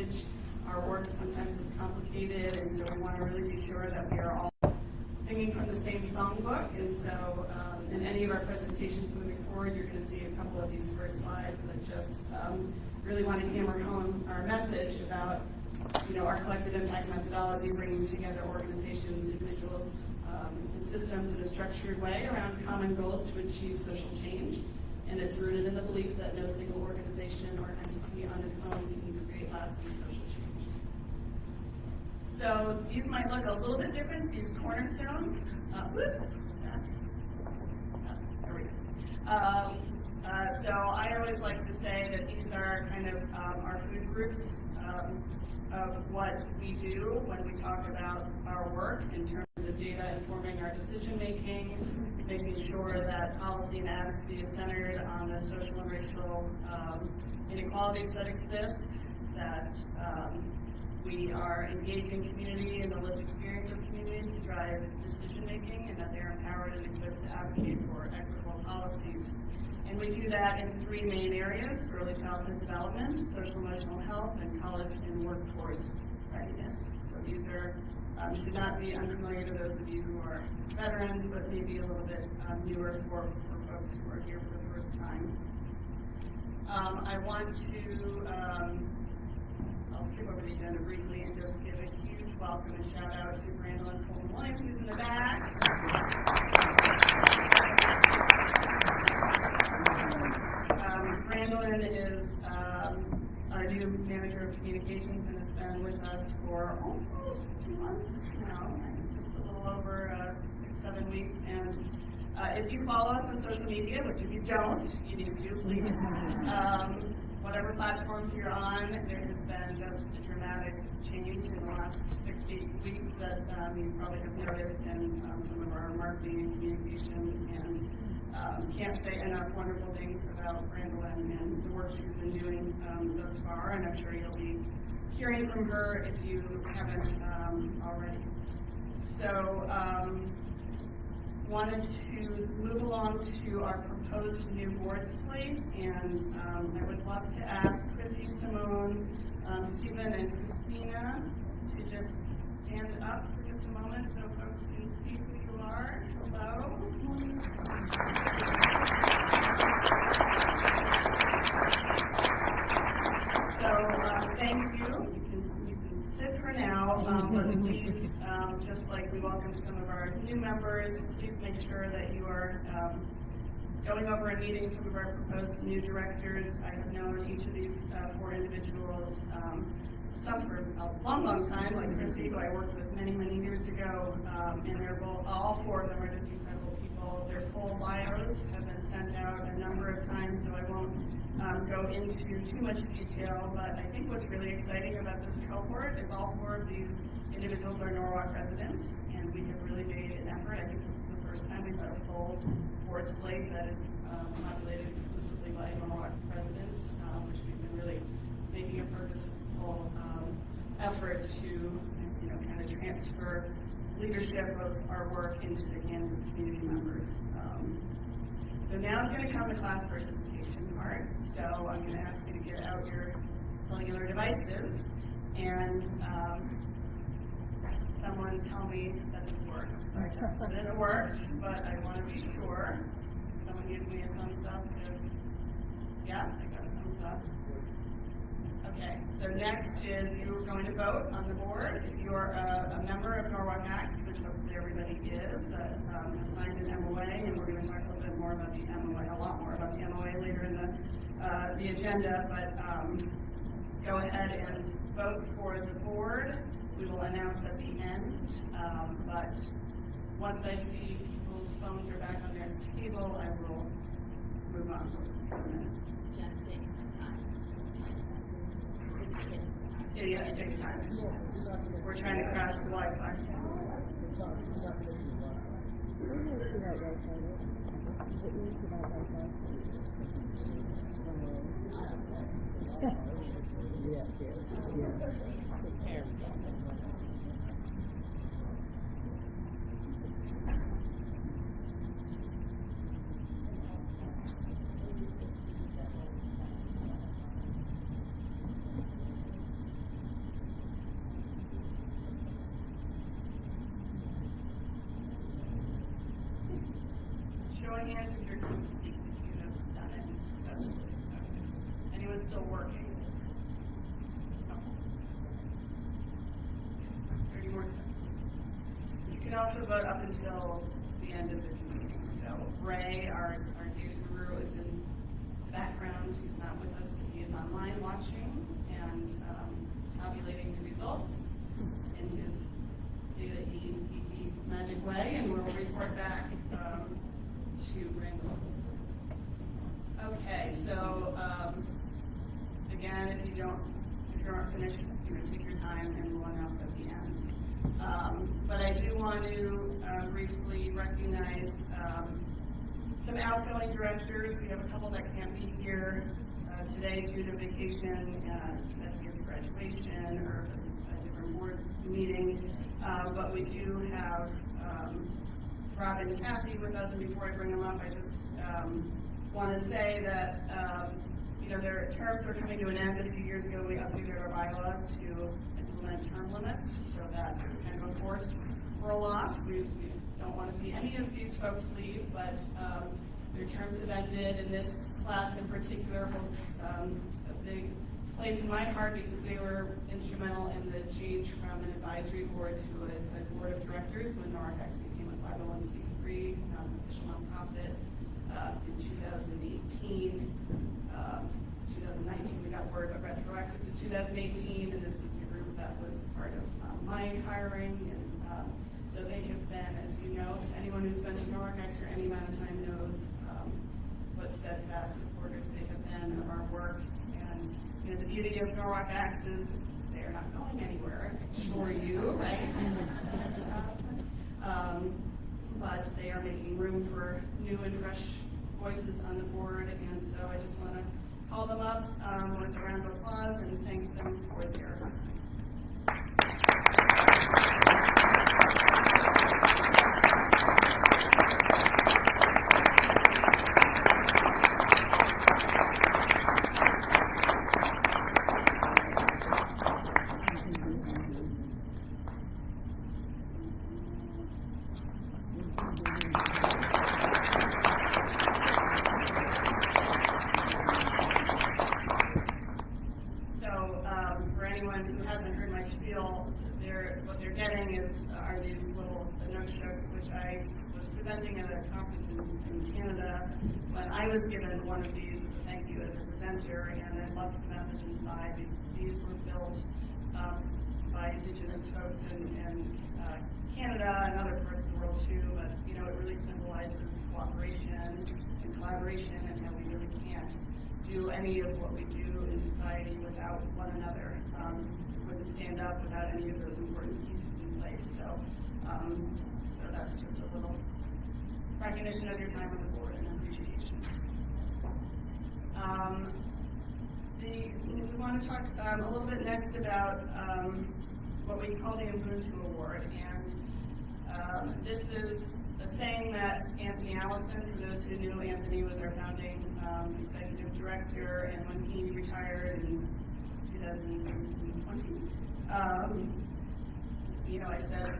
language. Our work sometimes is complicated, and so we want to really be sure that we are all singing from the same songbook. And so in any of our presentations moving forward, you're going to see a couple of these first slides that just really want to hammer home our message about our collective impact methodology, bringing together organizations, individuals, and systems in a structured way around common goals to achieve social change. And it's rooted in the belief that no single organization or entity on its own can create lasting social change. So these might look a little bit different, these cornerstones. Whoops. There we go. So I always like to say that these are kind of our food groups of what we do when we talk about our work in terms of data informing our decision making, making sure that policy and advocacy is centered on the social and racial inequalities that exist, that we are engaging community in the lived experience of community to drive decision making, and that they're empowered and equipped to advocate for equitable policies. And we do that in three main areas: early childhood development, social emotional health, and college and workforce readiness. So these are should not be unfamiliar to those of you who are veterans, but maybe a little bit newer for folks who are here for the first time. I want to, I'll skip over the agenda briefly and just give a huge welcome and shout out to Brandon Fulton-Williams, who's in the back. Brandon is our new manager of communications and has been with us for almost 2 months now, just a little over 6-7 weeks. And if you follow us on social media, which if you don't, you need to, please. Whatever platforms you're on, there has been just a dramatic change in the last 6-8 weeks that you probably have noticed in some of our marketing and communications, and can't say enough wonderful things about Brandolyn and the work she's been doing thus far, and I'm sure you'll be hearing from her if you haven't already. So wanted to move along to our proposed new board slate, and I would love to ask Chrissy, Simone, Stephen, and Christina to just stand up for just a moment so folks can see who you are. Hello. So thank you. You can sit for now, but please, just like we welcome some of our new members, please make sure that you are going over and meeting some of our proposed new directors. I have known each of these 4 individuals, some for a long, long time, like Chrissy, who I worked with many, many years ago, and they're both, all 4 of them are just incredible people. Their full bios have been sent out a number of times, so I won't go into too much detail, but I think what's really exciting about this cohort is all 4 of these individuals are Norwalk residents, and we have really made an effort. I think this is the first time we've had a full board slate that is populated exclusively by Norwalk residents, which we've been really making a purposeful effort to kind of transfer leadership of our work into the hands of community members. So now it's going to come the class participation part. So I'm going to ask you to get out your cellular devices and someone tell me that this works. I tested it, it worked, but I want to be sure. Someone give me a thumbs up. Yeah, I got a thumbs up. Okay, so next is you are going to vote on the board. If you are a member of Norwalk Acts, which hopefully everybody is, have signed an MOA, and we're going to talk a little bit more about the MOA, a lot more about the MOA later in the agenda, but go ahead and vote for the board. We will announce at the end, but once I see people's phones are back on their table, I will move on. So let's give a minute. Jen's taking some time. Yeah, it takes time. We're trying to crash the Wi-Fi. if you have done it successfully. Okay. Anyone still working? No. 30 more seconds. You can also vote up until the end of the meeting. So Ray, our data guru, is in the background. He's not with us, but he is online watching and tabulating the results in his data magic way, and we'll report back to Randall. Okay, so again, if you aren't finished, take your time, and we'll announce at the end. But I do want to briefly recognize some outgoing directors. We have a couple that can't be here today due to vacation, Metzger's graduation, or a different board meeting. But we do have Rob and Kathy with us, and before I bring them up, I just want to say that their terms are coming to an end. A few years ago, we updated our bylaws to implement term limits, so that it was kind of a forced roll-off. We don't want to see any of these folks leave, but their terms have ended, and this class in particular holds a big place in my heart because they were instrumental in the change from an advisory board to a board of directors when NORCX became a 501c3 official nonprofit in 2018. It's 2019 we got word of retroactive to 2018, and this was the group that was part of my hiring. And so they have been, as you know, anyone who's been to NORCX for any amount of time knows what steadfast supporters they have been of our work. And the beauty of NORCX is they are not going anywhere, I assure you, right? But they are making room for new and fresh voices on the board, and so I just want to call them up with a round of applause and thank them for their time. What they're getting are these little no-shows, which I was presenting at a conference in Canada when I was given one of these as a thank you as a presenter, and I loved the message inside. These were built by Indigenous folks in Canada and other parts of the world too, but it really symbolizes cooperation and collaboration and how we really can't do any of what we do in society without one another. Wouldn't stand up without any of those important pieces in place. So that's just a little recognition of your time on the board and appreciation. We want to talk a little bit next about what we call the Ubuntu Award, and this is a saying that Anthony Allison, for those who knew, Anthony was our founding executive director, and when he retired in 2020, I said,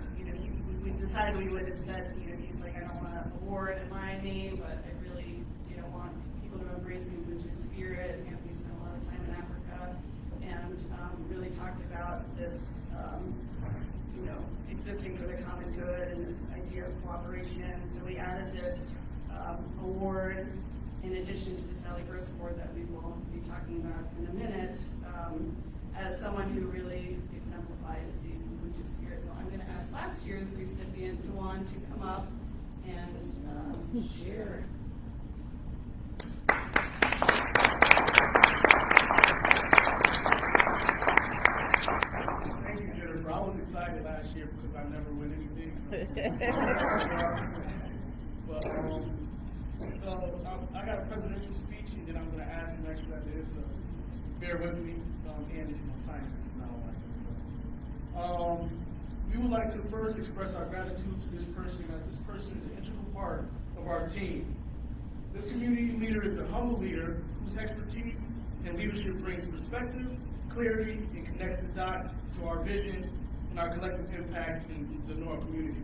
we decided we would instead, he's like, I don't want an award in my name, but I really, want people to embrace the Ubuntu spirit. Anthony spent a lot of time in Africa and really talked about this, existing for the common good and this idea of cooperation. So we added this award in addition to the Sally Gross Award that we will be talking about in a minute, as someone who really exemplifies the Ubuntu spirit. So I'm going to ask last year's recipient, Dewan, to come up and share. Thank you, Jennifer. I was excited last year because I never win anything. So, I got a presidential speech, and then I'm going to ask some extras at the end. So bear with me. And sciences and all that. So, we would like to first express our gratitude to this person, as this person is an integral part of our team. This community leader is a humble leader whose expertise and leadership brings perspective, clarity, and connects the dots to our vision and our collective impact in the NORC community.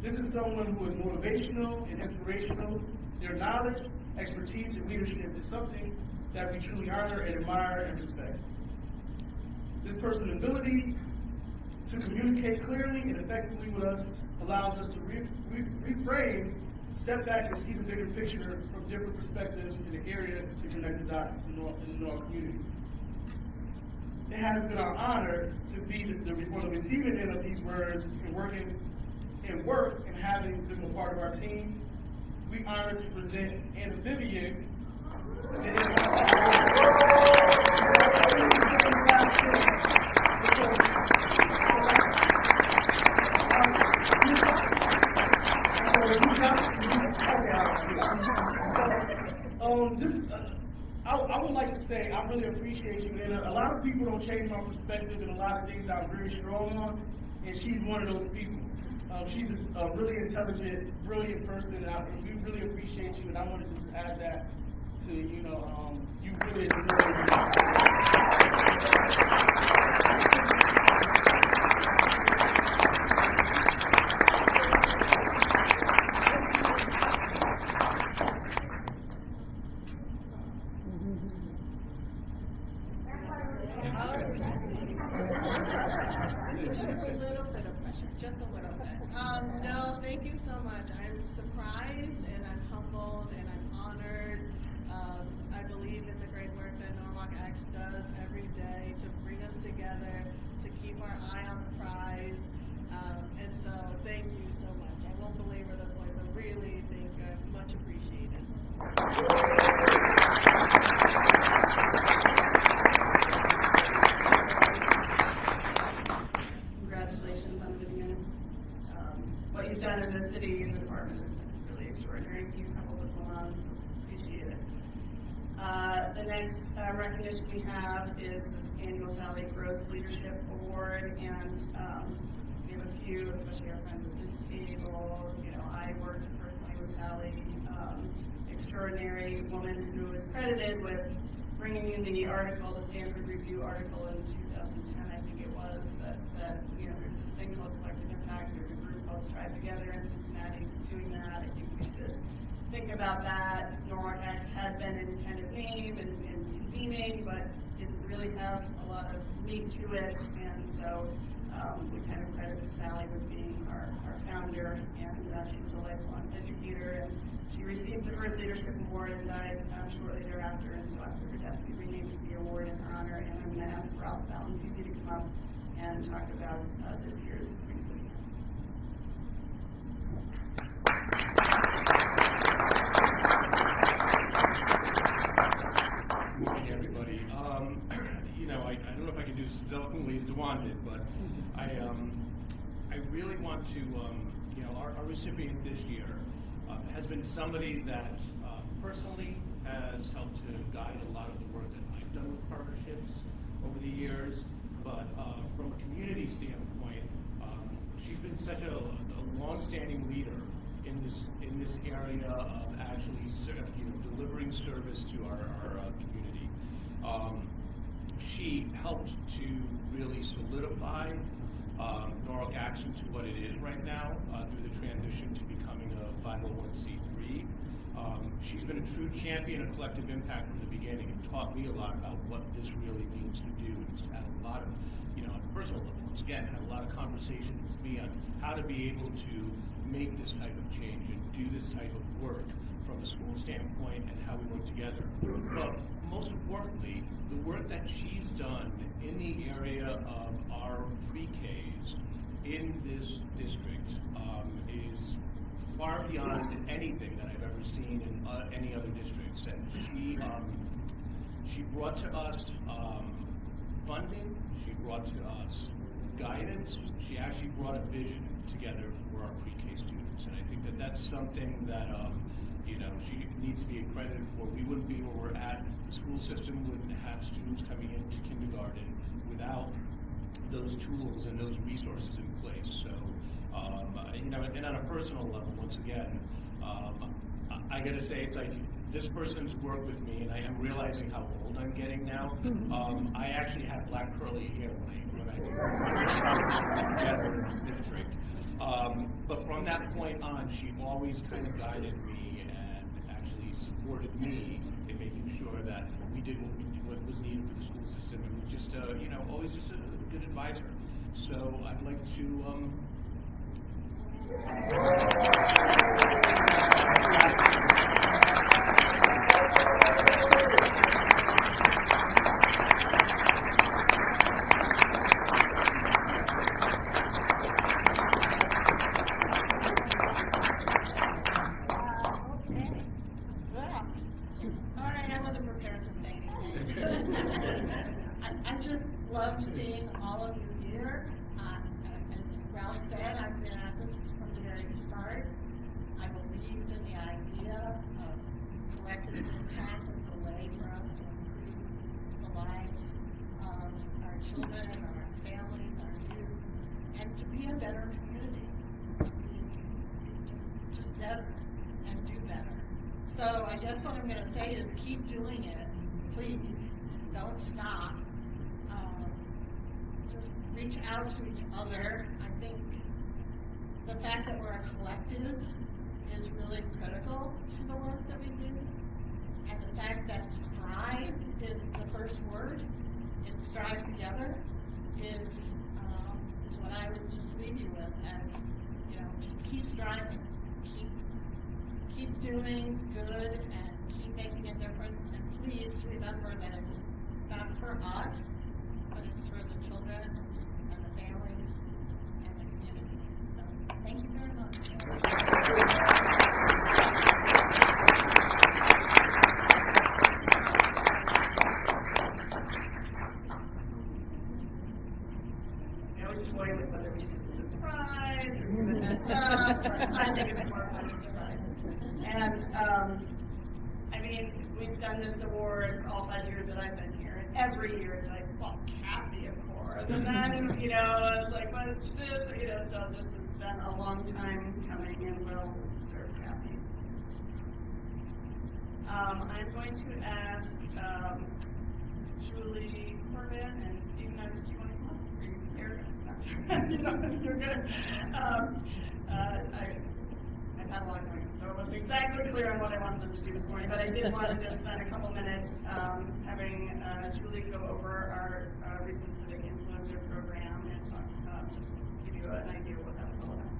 This is someone who is motivational and inspirational Their knowledge, expertise, and leadership is something that we truly honor and admire and respect. This person's ability to communicate clearly and effectively with us allows us to reframe, step back, and see the bigger picture from different perspectives in the area to connect the dots in the North community. It has been our honor to be on the receiving end of these words and work and having them a part of our team. We honor to present Anna Vivian. I would like to say I really appreciate you, and a lot of people don't change my perspective and a lot of things I'm very strong on, and she's one of those people. She's a really intelligent, brilliant person, and we really appreciate you, and I wanted to just add that to, you really deserve Just a little bit of pressure, just a little bit. No, thank you so much. I'm surprised and I'm humbled and I'm honored. I believe in the great work that Norwalk Acts does every day to bring us together, to keep our eye on the prize. And so thank you so much. I won't belabor the point, but really thank you. I much appreciated. Congratulations on Vivian. What you've done in the city and the department has been really extraordinary. You coupled with Milan, so appreciate it. The next recognition we have is this annual Sally Gross Leadership Award, and we have a few, especially our friends at this table. I worked personally with Sally, extraordinary woman who is credited with bringing in the article, the Stanford Review article in 2010, I think it was, that said, there's this thing called collective impact. There's a group called Strive Together in Cincinnati who's doing that. I think we should think about that. Norwalk Acts had been in kind of name and convening, but didn't really have a lot of meat to it. And so we kind of credit Sally with being our founder, and she was a lifelong educator. And she received the first leadership award and died shortly thereafter. And so after her death, we renamed the award in her honor. And I'm going to ask Ralph Valenzizi to come up and talk about this year's recipient. Good morning, everybody. I don't know if I can do this as eloquently as Dewan did, but I really want to, our recipient this year has been somebody that personally has helped to guide a lot of the work that I've done with partnerships over the years, but from a community standpoint, she's been such a long-standing leader in this area of actually delivering service to our community. She helped to really solidify Norwalk Acts into what it is right now through the transition to becoming a 501c3. She's been a true champion of collective impact from the beginning and taught me a lot about what this really means to do. And she's had a lot of, on a personal level, once again, had a lot of conversations with me on how to be able to make this type of change and do this type of work from a school standpoint and how we work together. But most importantly, the work that she's done in the area of our pre-Ks in this district is far beyond anything that I've ever seen in any other districts. And she brought to us funding, she brought to us guidance, she actually brought a vision together for our pre-K students. And I think that that's something that she needs to be accredited for. We wouldn't be where we're at. The school system wouldn't have students coming into kindergarten without those tools and those resources in place. So, and on a personal level, once again, I got to say, it's like this person's worked with me, and I am realizing how old I'm getting now. I actually had black curly hair when I together in this district. But from that point on, she always kind of guided me and supported me in making sure that we did what was needed for the school system, and was just always just a good advisor. So I'd like to All right, I wasn't prepared to say anything. I just love seeing all of you here. As Ralph said, I've been at this from the very start. I believed in the idea of collective impact as a way for us to improve the lives of our children, of our families, our youth, and to be a better community. Just better and do better. So I guess what I'm going to say is keep doing it, please. Don't stop. Just reach out to each other. I think the fact that we're a collective is really critical to the work that we do. And the fact that strive is the first word in strive together is what I would just leave you with as, just keep striving. Keep doing good and keep making a difference. And please remember that it's not for us, but it's for the children and the families and the community. So thank you very much. I always toy with whether we should surprise or give a heads up, but I think it's more fun to surprise. And I mean, we've done this award all 5 years that I've been here, and every year it's like, well, Kathy, of course. And then, it's like, what's this? So this has been a long time coming, and well deserved, Kathy. I'm going to ask Julie Corbett and Stephen, do you want to come up? Are you prepared? You're good. I've had a lot going on, so I wasn't exactly clear on what I wanted them to do this morning, but I did want to just spend a couple minutes having Julie go over our recent Civic Influencer Program and talk just to give you an idea of what that was all about.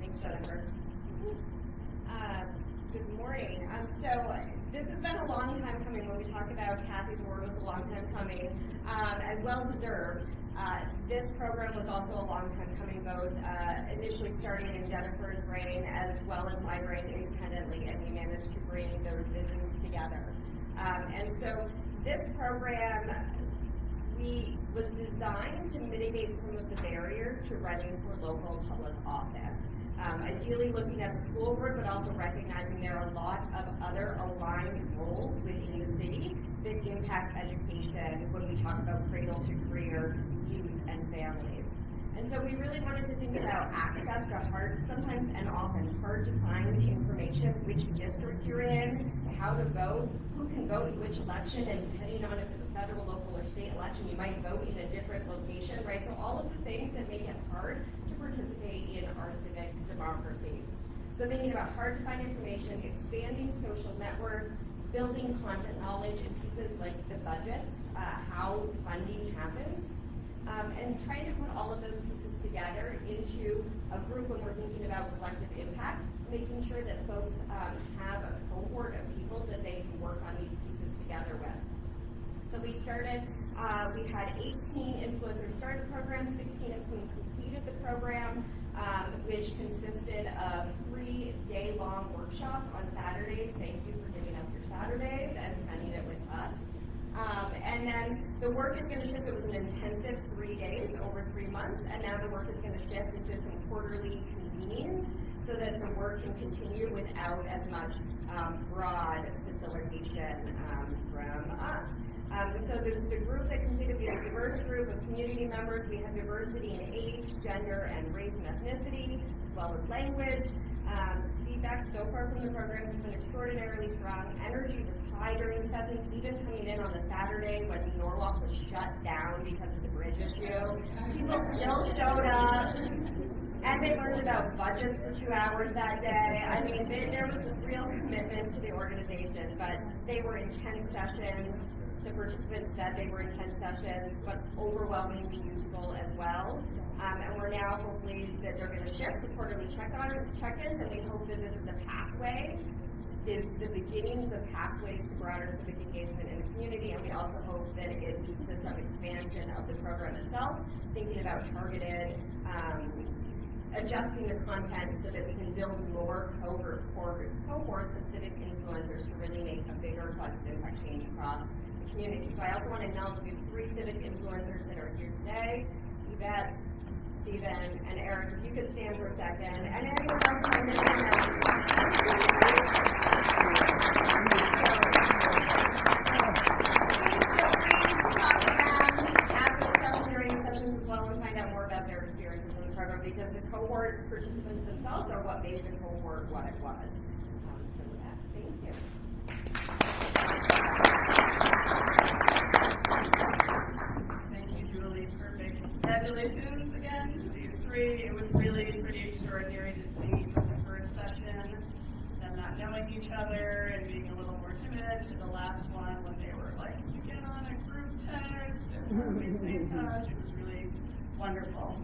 Thanks, Jennifer. Good morning. So this has been a long time coming. When we talk about Kathy's award, was a long time coming, and well deserved. This program was also a long time coming, both initially starting in Jennifer's brain as well as my brain independently, and we managed to bring those visions together. And so this program was designed to mitigate some of the barriers to running for local public office. Ideally looking at the school board, but also recognizing there are a lot of other aligned roles within the city that impact education when we talk about cradle to career, youth, and families. And so we really wanted to think about access to sometimes and often hard to find information, which district you're in, how to vote, who can vote in which election, and depending on if it's a federal, local, or state election, you might vote in a different location, right? So all of the things that make it hard to participate in our civic democracy. So thinking about hard to find information, expanding social networks, building content knowledge in pieces like the budgets, how funding happens, and trying to put all of those pieces together into a group when we're thinking about collective impact, making sure that folks have a cohort of people that they can work on these pieces together with. So we started, we had 18 influencer starter programs, 16 of whom completed the program, which consisted of 3-day-long workshops on Saturdays. Thank you for giving up your Saturdays and spending it with us. And then the work is going to shift. It was an intensive 3 days over 3 months, and now the work is going to shift into some quarterly convenings so that the work can continue without as much broad facilitation from us. So the group that completed, we have a diverse group of community members. We have diversity in age, gender, and race and ethnicity, as well as language. Feedback so far from the program has been extraordinarily strong. Energy was high during sessions, even coming in on a Saturday when Norwalk was shut down because of the bridge issue. People still showed up. And they learned about budgets for 2 hours that day. I mean, there was a real commitment to the organization, but they were intense sessions. The participants said they were intense sessions, but overwhelmingly useful as well. And we're now hopefully that they're going to shift to quarterly check-ins, and we hope that this is a pathway, the beginnings of pathways to broader civic engagement in the community, and we also hope that it leads to some expansion of the program itself, thinking about targeted, adjusting the content so that we can build more cohorts of civic influencers to really make a bigger collective impact change across the community. So I also want to acknowledge we have 3 civic influencers that are here today: Yvette, Stephen, and Eric. If you could stand for a second, and anyone else on this because the cohort participants themselves are what made the cohort what it was. So with that, thank you. Thank you, Julie. Perfect. Congratulations again to these 3. It was really pretty extraordinary to see from the first session them not knowing each other and being a little more timid to the last one when they were like, you get on a group text and we stay in touch. It was really wonderful.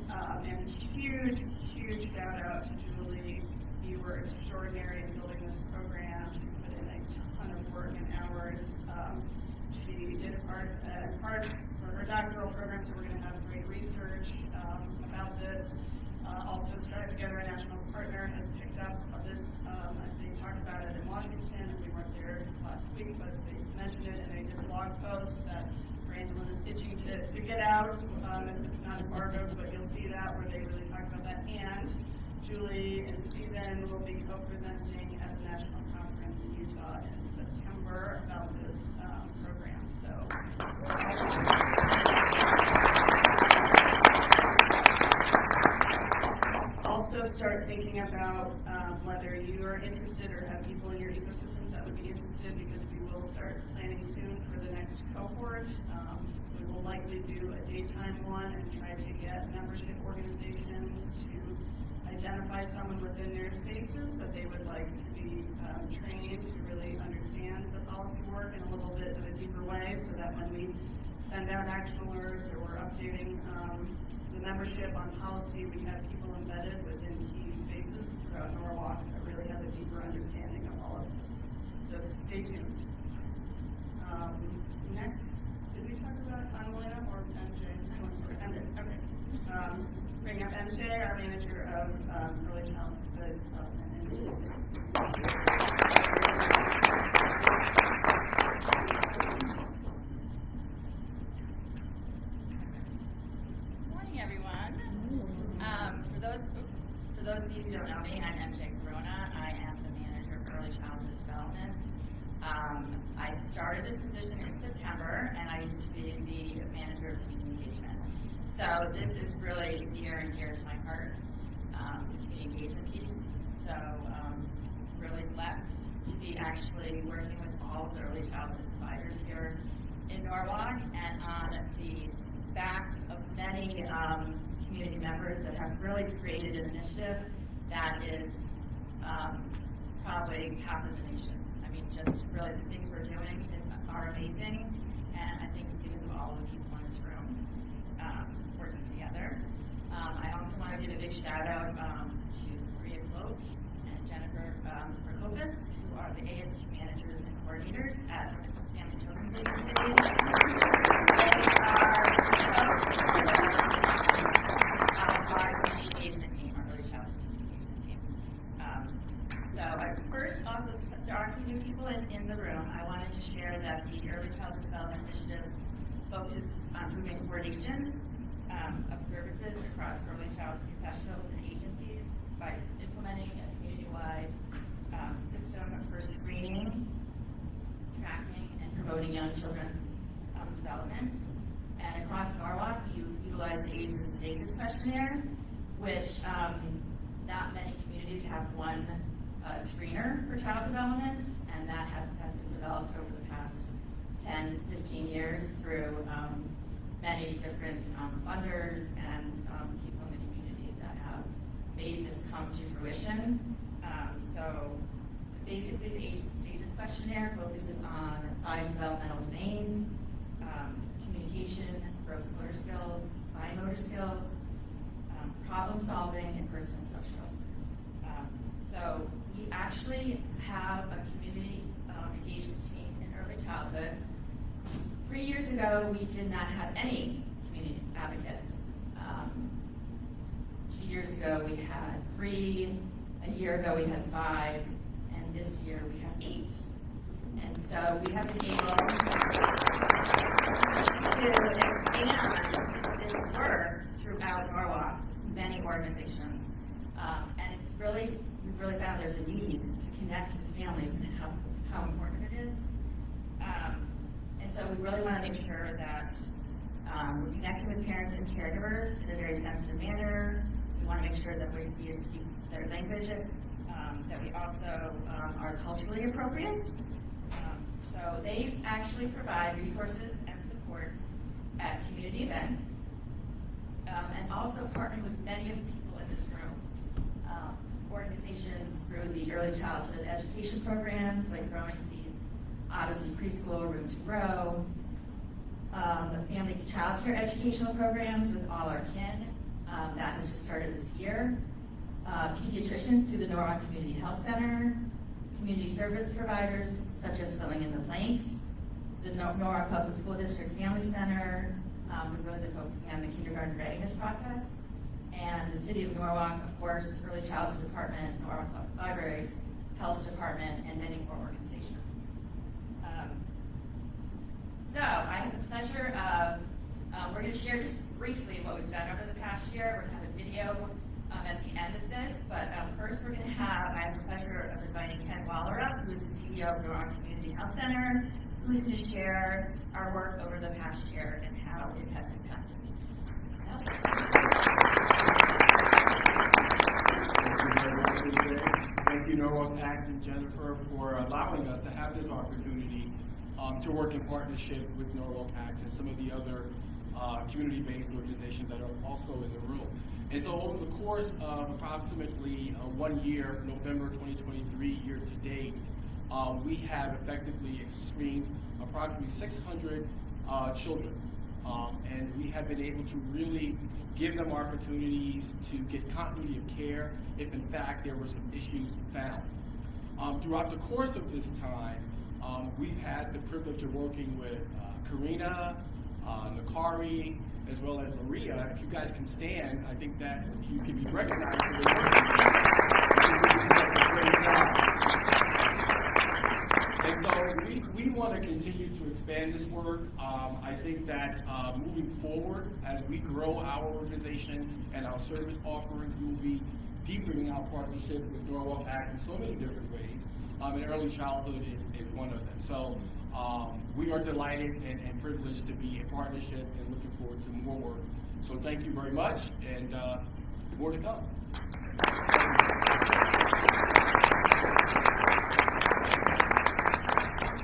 And huge shout out to Julie. You were extraordinary in building this program. She put in a ton of work and hours. She did a part for her doctoral program, so we're going to have great research about this. Also, Strive Together, a national partner, has picked up this. They talked about it in Washington, and we weren't there last week, but they mentioned it, and they did a blog post that Brandon is itching to get out if it's not embargoed, but you'll see that where they really talk about that. And Julie and Stephen will be co-presenting at the national conference in Utah in September about this program. So also start thinking about whether you are interested or have people in your ecosystems that would be interested, because we will start planning soon for the next cohort. We will likely do a daytime one and try to get membership organizations to identify someone within their spaces that they would like to be trained to really understand the policy work in a little bit of a deeper way, so that when we send out action alerts or we're updating the membership on policy, we have people embedded within key spaces throughout Norwalk that really have a deeper understanding of all of this. So stay tuned. Next, did we talk about Annalena or MJ? MJ, okay. Bring up MJ, our manager of early childhood development initiatives. Morning, everyone. For those of you who don't know me, I'm MJ Corona. I am the manager of early childhood development. I started this position in September, and I used to be the manager of community engagement. So this is really near and dear to my heart, the community engagement piece. So really blessed to be actually working with all of the early childhood providers here in Norwalk, and on the backs of many community members that have really created an initiative that is probably top of the nation. I mean, just really the things we're doing are amazing, and I think it's because of all the people in this room working together. I also want to give a big shout out to Maria Cloak and Jennifer Prokopis, who are the ASQ managers and coordinators at Family Children's Agency. They are our community engagement team, our early childhood community engagement team. So first, also, since there are some new people in the room, I wanted to share that the Early Childhood Development Initiative focuses on improving coordination of services across early childhood professionals and agencies by implementing a community-wide system for screening, tracking, and promoting young children's development. And across Norwalk, you utilize the Ages and Stages questionnaire, which not many communities have one screener for child development, and that has been developed over the past 10, 15 years through many different funders and people in the community that have made this come to fruition. So basically, the ages questionnaire focuses on 5 developmental domains: communication, gross motor skills, fine motor skills, problem solving, and personal social. So we actually have a community engagement team in early childhood. 3 years ago, we did not have any community advocates. 2 years ago, we had 3. A year ago, we had 5. And this year, we have 8. And so we have been able to expand this work throughout Norwalk, many organizations. And we've really found there's a need to connect with families and how important it is. And so we really want to make sure that we're connecting with parents and caregivers in a very sensitive manner. We want to make sure that we speak their language, that we also are culturally appropriate. So they actually provide resources and supports at community events, and also partnering with many of the people in this room. Organizations through the early childhood education programs like Growing Seeds, Odyssey Preschool, Room to Grow, the family child care educational programs with All Our Kin, that has just started this year, pediatricians through the Norwalk Community Health Center, community service providers such as Filling in the Blanks, the Norwalk Public School District Family Center. We've really been focusing on the kindergarten readiness process, and the City of Norwalk, of course, Early Childhood Department, Norwalk Libraries, Health Department, and many more organizations. So I have the pleasure of, we're going to share just briefly what we've done over the past year. We're going to have a video at the end of this, but first we're going to have, I have the pleasure of inviting Ken Waller up, who is the CEO of Norwalk Community Health Center, who's going to share our work over the past year and how it has impacted. Thank you, Norwalk PACS and Jennifer, for allowing us to have this opportunity to work in partnership with Norwalk PACS and some of the other community-based organizations that are also in the room. And so over the course of approximately 1 year, from November 2023 year to date, we have effectively screened approximately 600 children. And we have been able to really give them opportunities to get continuity of care if in fact there were some issues found. Throughout the course of this time, we've had the privilege of working with Karina, Nakari, as well as Maria. If you guys can stand, I think that you can be recognized for the work. Great job. And so we want to continue to expand this work. I think that moving forward, as we grow our organization and our service offerings, we will be deepening our partnership with Norwalk PACS in so many different ways. And early childhood is one of them. So we are delighted and privileged to be in partnership and looking forward to more work. So thank you very much, and more to come.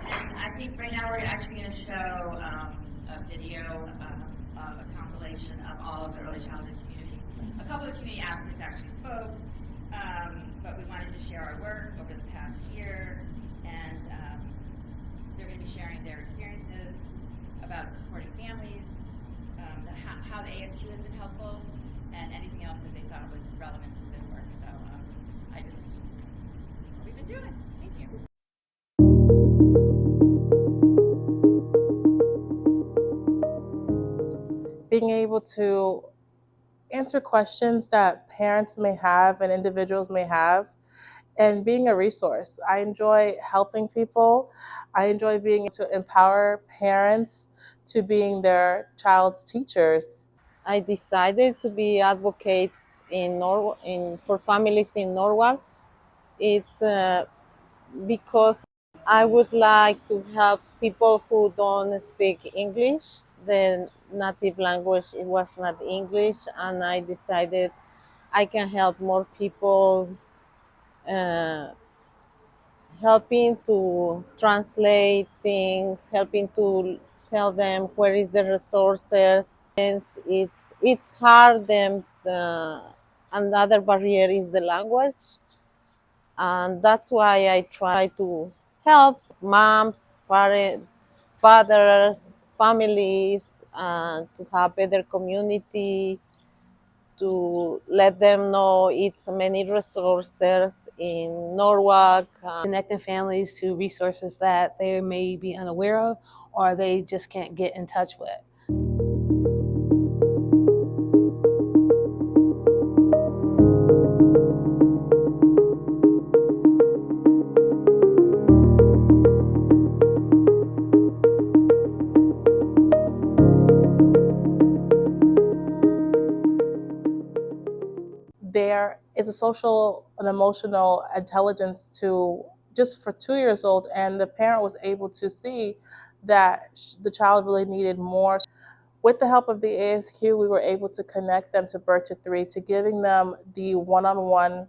And I think right now we're actually going to show a video of a compilation of all of the early childhood community. A couple of community advocates actually spoke, but we wanted to share our work over the past year, and they're going to be sharing their experiences about supporting families, how the ASQ has been helpful, and anything else that they thought was relevant to their work. So this is what we've been doing. Thank you. Being able to answer questions that parents may have and individuals may have, and being a resource. I enjoy helping people. I enjoy being able to empower parents to being their child's teachers. I decided to be advocate for families in Norwalk. It's because I would like to help people who don't speak English. The native language it was not English, and I decided I can help more people, helping to translate things, helping to tell them where is the resources. And it's hard them Another barrier is the language, and that's why I try to help moms, parents, fathers, families, and to have better community, to let them know it's many resources in Norwalk. Connecting families to resources that they may be unaware of or they just can't get in touch with. There is a social and emotional intelligence to just for 2 years old, and the parent was able to see that the child really needed more. With the help of the ASQ, we were able to connect them to Birth to Three, to giving them the one-on-one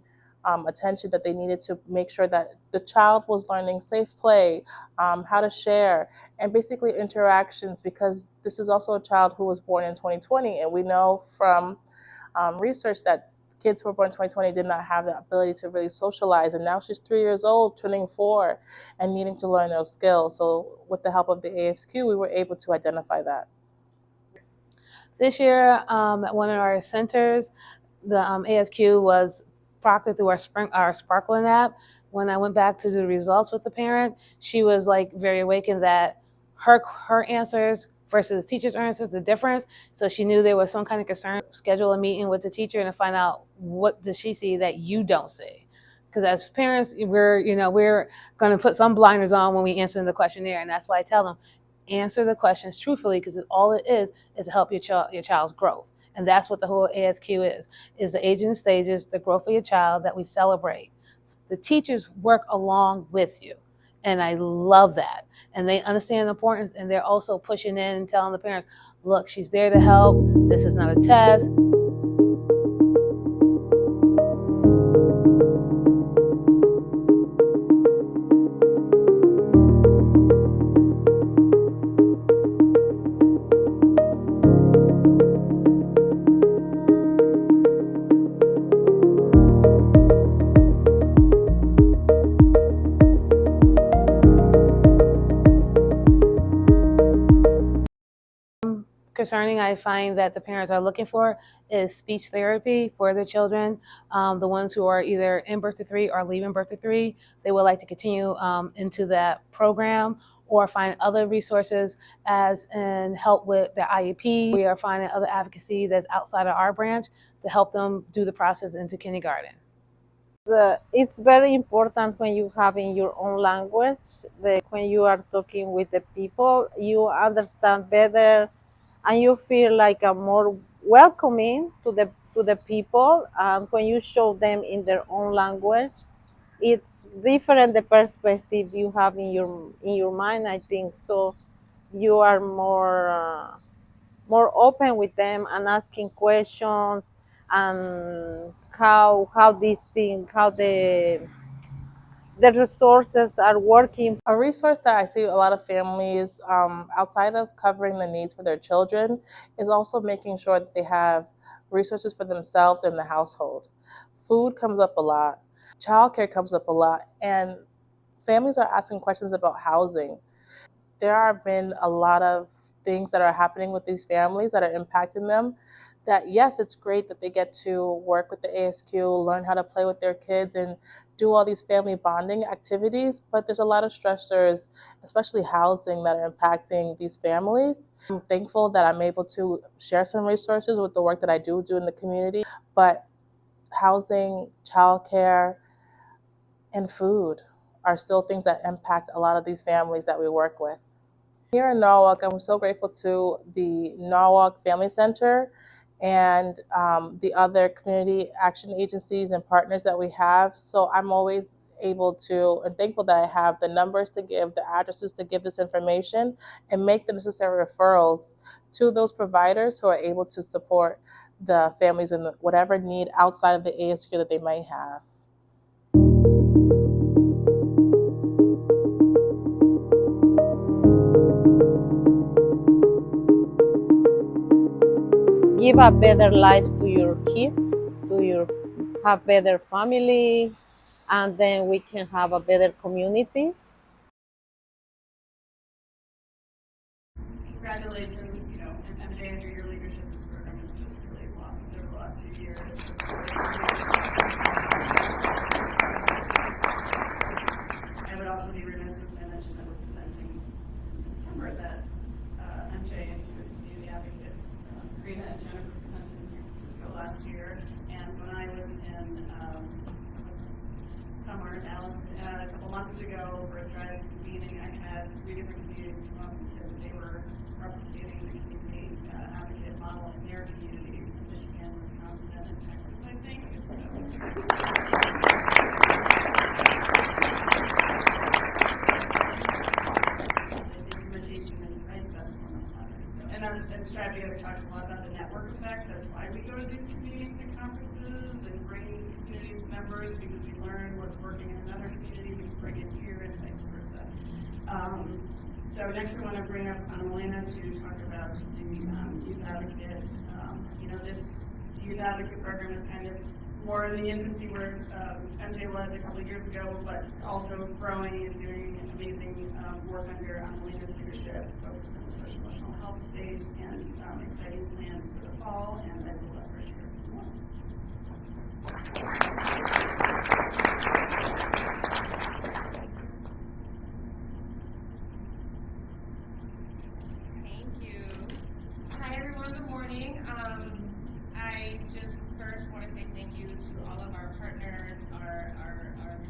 attention that they needed to make sure that the child was learning safe play, how to share, and basically interactions, because this is also a child who was born in 2020, and we know from research that kids who were born in 2020 did not have the ability to really socialize, and now she's 3 years old, turning 4, and needing to learn those skills. So with the help of the ASQ, we were able to identify that. This year, at one of our centers, the ASQ was proctored through our Sparkling app. When I went back to do the results with the parent, she was like very awakened that her answers versus the teacher's answers, the difference. So she knew there was some kind of concern. Schedule a meeting with the teacher and to find out what does she see that you don't see. Because as parents, we're going to put some blinders on when we answer the questionnaire, and that's why I tell them answer the questions truthfully, because all it is to help your child's growth. And that's what the whole ASQ is the aging stages, the growth of your child that we celebrate. The teachers work along with you. And I love that. And they understand the importance, and they're also pushing in and telling the parents, look, she's there to help. This is not a test. Concerning, I find that the parents are looking for is speech therapy for their children. The ones who are either in Birth to Three or leaving Birth to Three, they would like to continue into that program or find other resources as in help with their IEP. We are finding other advocacy that's outside of our branch to help them do the process into kindergarten. It's very important when you have in your own language, when you are talking with the people, you understand better and you feel like a more welcoming to the people. And when you show them in their own language, it's different the perspective you have in your mind. I think so. You are more open with them and asking questions and how these things how the resources are working. A resource that I see a lot of families, outside of covering the needs for their children, is also making sure that they have resources for themselves in the household. Food comes up a lot, childcare comes up a lot, and families are asking questions about housing. There have been a lot of things that are happening with these families that are impacting them. That yes, it's great that they get to work with the ASQ, learn how to play with their kids, and do all these family bonding activities, but there's a lot of stressors, especially housing, that are impacting these families. I'm thankful that I'm able to share some resources with the work that I do in the community, but housing, childcare, and food are still things that impact a lot of these families that we work with. Here in Norwalk, I'm so grateful to the Norwalk Family Center and the other community action agencies and partners that we have. So I'm always able to and thankful that I have the numbers to give, the addresses to give this information, and make the necessary referrals to those providers who are able to support the families in whatever need outside of the ASQ that they might have. Give a better life to your kids have better family, and then we can have a better communities. Congratulations, and MJ, under your leadership, this program has just really blossomed over the last few years. I would also be remiss if I mentioned that we're presenting in September that MJ and two of the community advocates, Karina and Jennifer, presented in San Francisco last year. And when I was in summer in Dallas a couple months ago for a strategy convening, I had 3 different communities come up and said that they were replicating the community advocate model in their communities in Michigan, Wisconsin, and Texas, I think. And so implementation is right the best form of letter. So, and strategy other talks a lot about the network effect. That's why we go to these communities and conferences and bring community members, because we learn what's working in another community, we can bring it here and vice versa. So next I want to bring up Annalena to talk about the youth advocate. This youth advocate program is kind of more in the infancy where MJ was a couple of years ago, but also growing and doing amazing work under Annalena's leadership, focused on the social emotional health space, and exciting plans for the fall, and I will let her share some more. Thank you. Hi everyone, good morning. I just first want to say thank you to all of our partners, our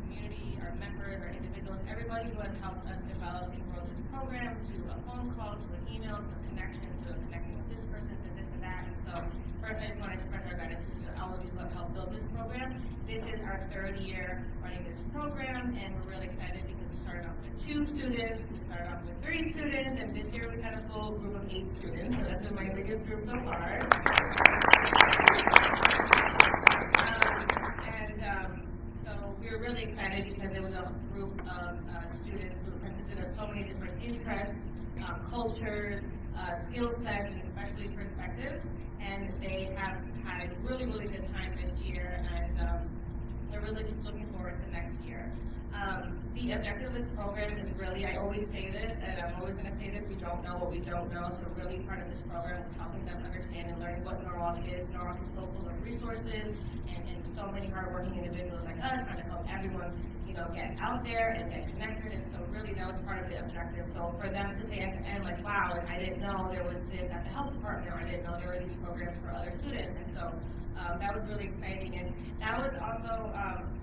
community, our members, our individuals, everybody who has helped us develop and grow this program, to a phone call, to an email, to a connection, to connecting with this person, to this and that. And so first I just want to express our gratitude to all of you who have helped build this program. This is our 3rd year running this program, and we're really excited because we started off with 2 students, we started off with 3 students, and this year we had a full group of 8 students, so that's been my biggest group so far. So we're really excited because it was a group of students who consisted of so many different interests, cultures, skill sets, and especially perspectives, and they have had a really, really good time this year, and they're really looking forward to next year. The objective of this program is really, I always say this, and I'm always going to say this, we don't know what we don't know, so really part of this program is helping them understand and learning what Norwalk is. Norwalk is so full of resources, and so many hardworking individuals like us trying to help everyone, get out there and get connected, and so really that was part of the objective. So for them to say at the end, like, wow, like, I didn't know there was this at the health department, or I didn't know there were these programs for other students, and so that was really exciting, and that was also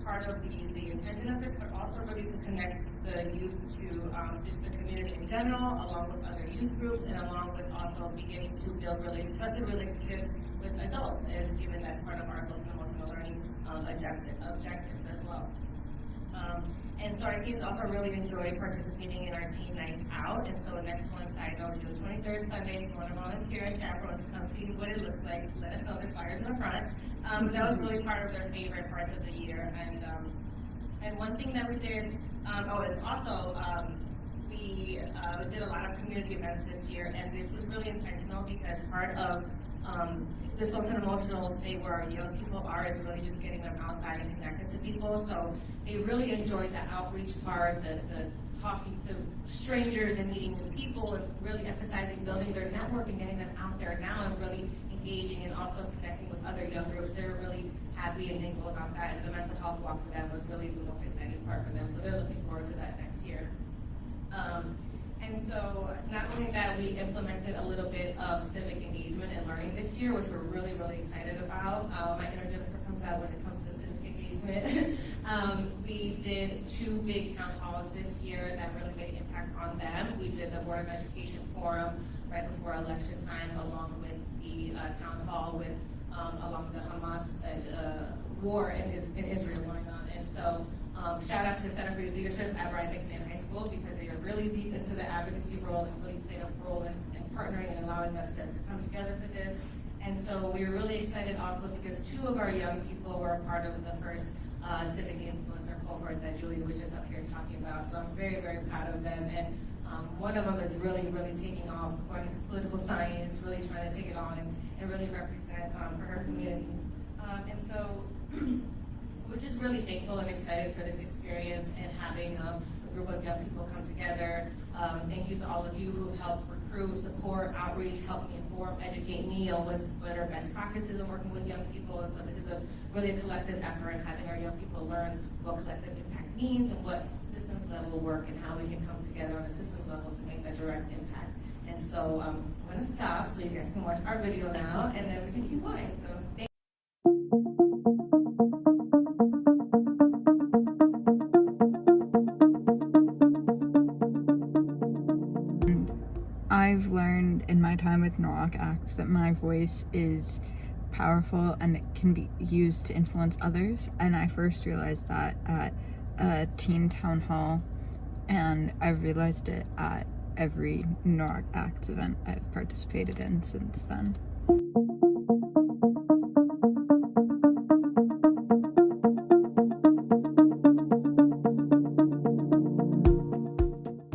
part of the intention of this, but also really to connect the youth to just the community in general, along with other youth groups, and along with also beginning to build trusted relationships with adults, as given that's part of our social emotional learning objectives as well. And so our teams also really enjoy participating in our teen nights out. And so next one, side note, June 23rd, Sunday, if you want to volunteer as chaperone to come see what it looks like, let us know. There's flyers in the front. But that was really part of their favorite parts of the year. And one thing that we did, is also we did a lot of community events this year, and this was really intentional because part of the social and emotional state where our young people are is really just getting them outside and connected to people. So they really enjoyed the outreach part, the talking to strangers and meeting new people, and really emphasizing building their network and getting them out there now and really engaging and also connecting with other young groups. They were really happy and thankful about that, and the mental health walk for them was really the most exciting part for them. So they're looking forward to that next year. And so not only that, we implemented a little bit of civic engagement and learning this year, which we're really, really excited about. My inner Jennifer comes out when it comes to civic engagement. We did 2 big town halls this year that really made an impact on them. We did the Board of Education Forum right before election time, along with the town hall with along the Hamas war in Israel going on. And so shout out to Center for Youth Leadership at Brian McMahon High School, because they are really deep into the advocacy role and really played a role in partnering and allowing us to come together for this. And so we were really excited also because 2 of our young people were a part of the first civic influencer cohort that Julia was just up here talking about. So I'm very, very proud of them. And one of them is really, really taking off, going into political science, really trying to take it on and really represent for her community. And so we're just really thankful and excited for this experience and having a group of young people come together. Thank you to all of you who helped recruit, support, outreach, help me inform, educate me on what are best practices in working with young people. And so this is really a collective effort in having our young people learn what collective impact means and what systems level work and how we can come together on a systems level to make that direct impact. And so I'm going to stop so you guys can watch our video now, and then we can keep going. So thank I've learned in my time with Norwalk Acts that my voice is powerful and it can be used to influence others, and I first realized that at a teen town hall, and I've realized it at every Norwalk Acts event I've participated in since then.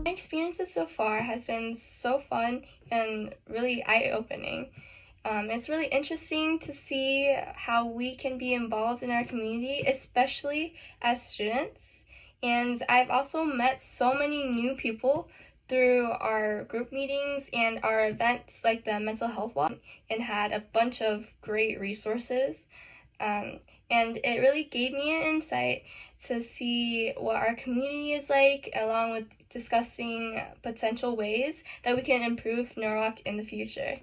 My experiences so far has been so fun and really eye-opening. It's really interesting to see how we can be involved in our community, especially as students. And I've also met so many new people through our group meetings and our events like the mental health walk, and had a bunch of great resources. And it really gave me an insight to see what our community is like, along with discussing potential ways that we can improve Norwalk in the future.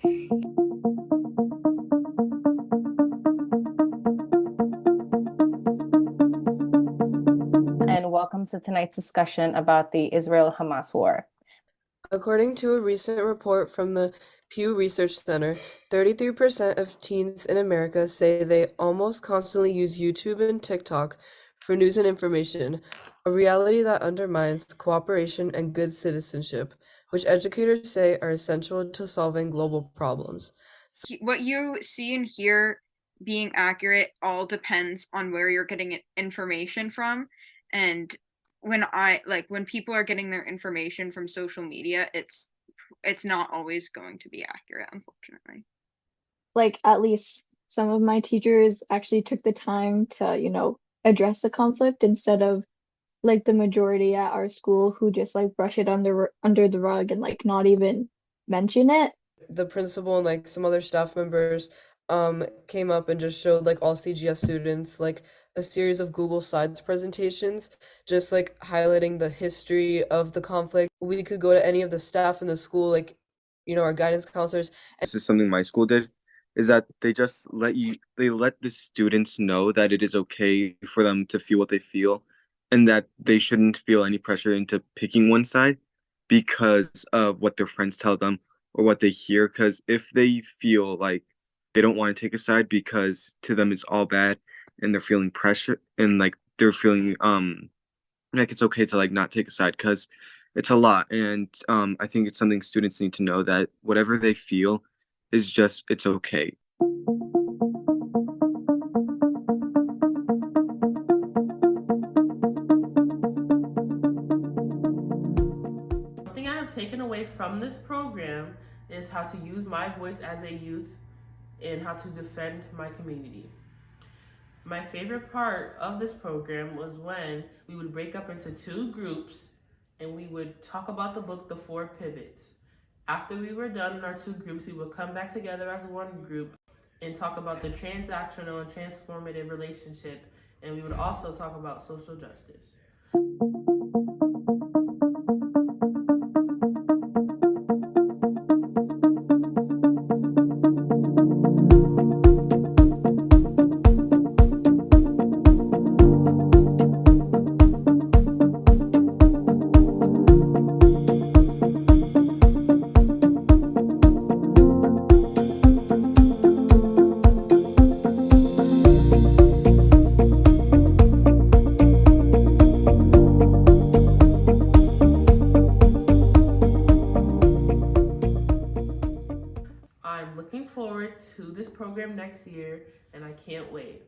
And welcome to tonight's discussion about the Israel-Hamas war. According to a recent report from the Pew Research Center, 33% of teens in America say they almost constantly use YouTube and TikTok for news and information, a reality that undermines cooperation and good citizenship, which educators say are essential to solving global problems. What you see and hear being accurate all depends on where you're getting information from. And when people are getting their information from social media, it's not always going to be accurate, unfortunately. Like, at least some of my teachers actually took the time to, address the conflict, instead of like the majority at our school who just like brush it under the rug and like not even mention it. The principal and like some other staff members came up and just showed like all CGS students like a series of Google Slides presentations, just like highlighting the history of the conflict. We could go to any of the staff in the school, like, our guidance counselors. This is something my school did, is that they just let the students know that it is okay for them to feel what they feel, and that they shouldn't feel any pressure into picking one side because of what their friends tell them or what they hear. Because if they feel like they don't want to take a side because to them it's all bad, and they're feeling pressure, and like they're feeling like it's okay to like not take a side because it's a lot. And I think it's something students need to know, that whatever they feel is just, it's okay. Something I have taken away from this program is how to use my voice as a youth and how to defend my community. My favorite part of this program was when we would break up into two groups and we would talk about the book, The Four Pivots. After we were done in our two groups, we would come back together as one group and talk about the transactional and transformative relationship, and we would also talk about social justice. I'm looking forward to this program next year, and I can't wait.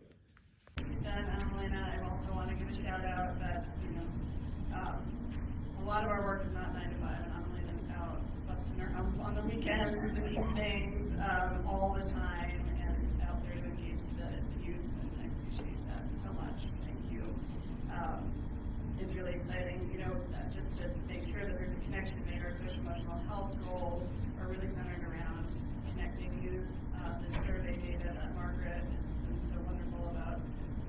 And Annalena, I also want to give a shout out that, a lot of our work is not 9 to 5, and Annalena's out busting her on the weekends and evenings all the time, and out there to engage the youth social emotional health goals are really centered around connecting youth. The survey data that Margaret has been so wonderful about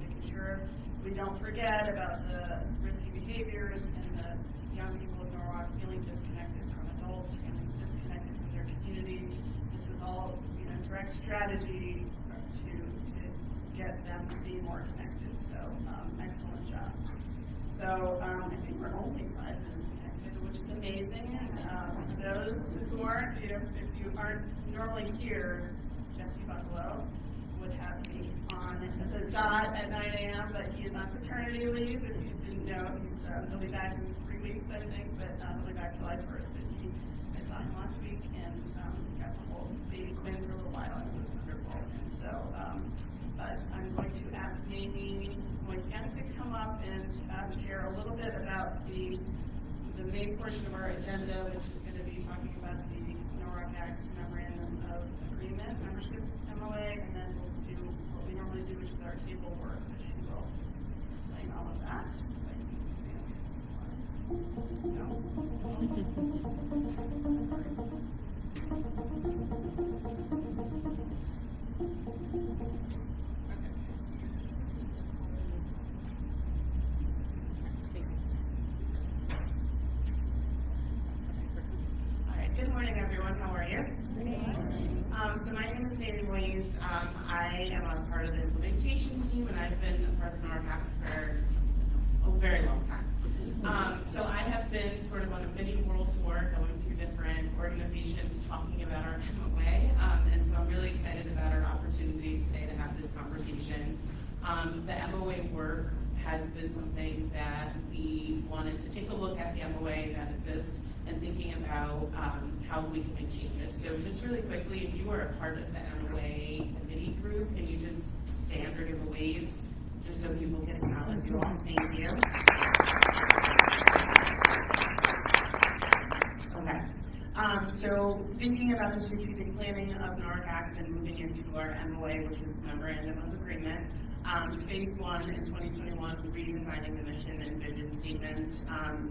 making sure we don't forget about the risky behaviors and the young people of Norwalk feeling disconnected from adults, feeling disconnected from their community. This is all, direct strategy to get them to be more connected. So excellent job. So I think we're only 5 minutes ahead, which is amazing. And for those who aren't, if you aren't normally here, Jesse Bucklow would have me on the dot at 9 a.m., but he is on paternity leave. If you didn't know, he'll be back in 3 weeks, I think, but he'll be back July 1st. But I saw him last week and got to hold baby Quinn for a little while, and it was wonderful. And so, but I'm going to ask Amy Moisian to come up and share a little bit about the main portion of our agenda, which is going to be talking about the Norwalk Acts Memorandum of Agreement, membership MOA, and then we'll do what we normally do, which is our table work, which she will explain all of that. Good morning, everyone. How are you? So my name is Amy Moise. I am a part of the implementation team, and I've been a part of Norwalk Acts for a very long time. So I have been sort of on a mini world tour, going through different organizations, talking about our MOA, and so I'm really excited about our opportunity today to have this conversation. The MOA work has been something that we wanted to take a look at the MOA that exists and thinking about how we can make changes. So just really quickly, if you are a part of the MOA committee group, can you just stand or give a wave, just so people can acknowledge you all? Thank you. Okay. So thinking about the strategic planning of Norwalk Acts and moving into our MOA, which is Memorandum of Agreement. Phase 1 in 2021, redesigning the mission and vision statements.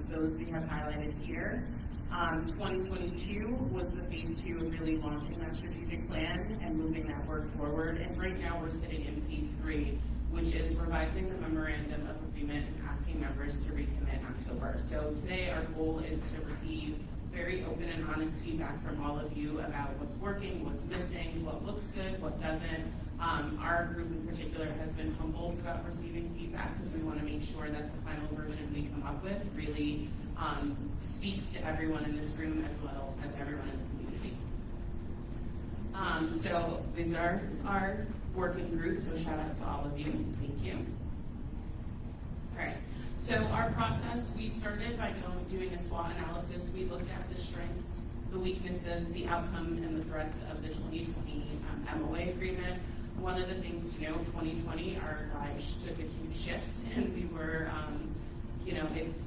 Those we have highlighted here. 2022 was the phase 2 of really launching that strategic plan and moving that work forward. And right now we're sitting in phase 3, which is revising the memorandum of agreement and asking members to recommit in October. So today our goal is to receive very open and honest feedback from all of you about what's working, what's missing, what looks good, what doesn't. Our group in particular has been humbled about receiving feedback because we want to make sure that the final version we come up with really speaks to everyone in this room as well as everyone in the community. So these are our working groups, so shout out to all of you. Thank you. All right. So our process, we started by doing a SWOT analysis. We looked at the strengths, the weaknesses, the outcome, and the threats of the 2020 MOA agreement. One of the things to note, 2020, our lives took a huge shift, and we were,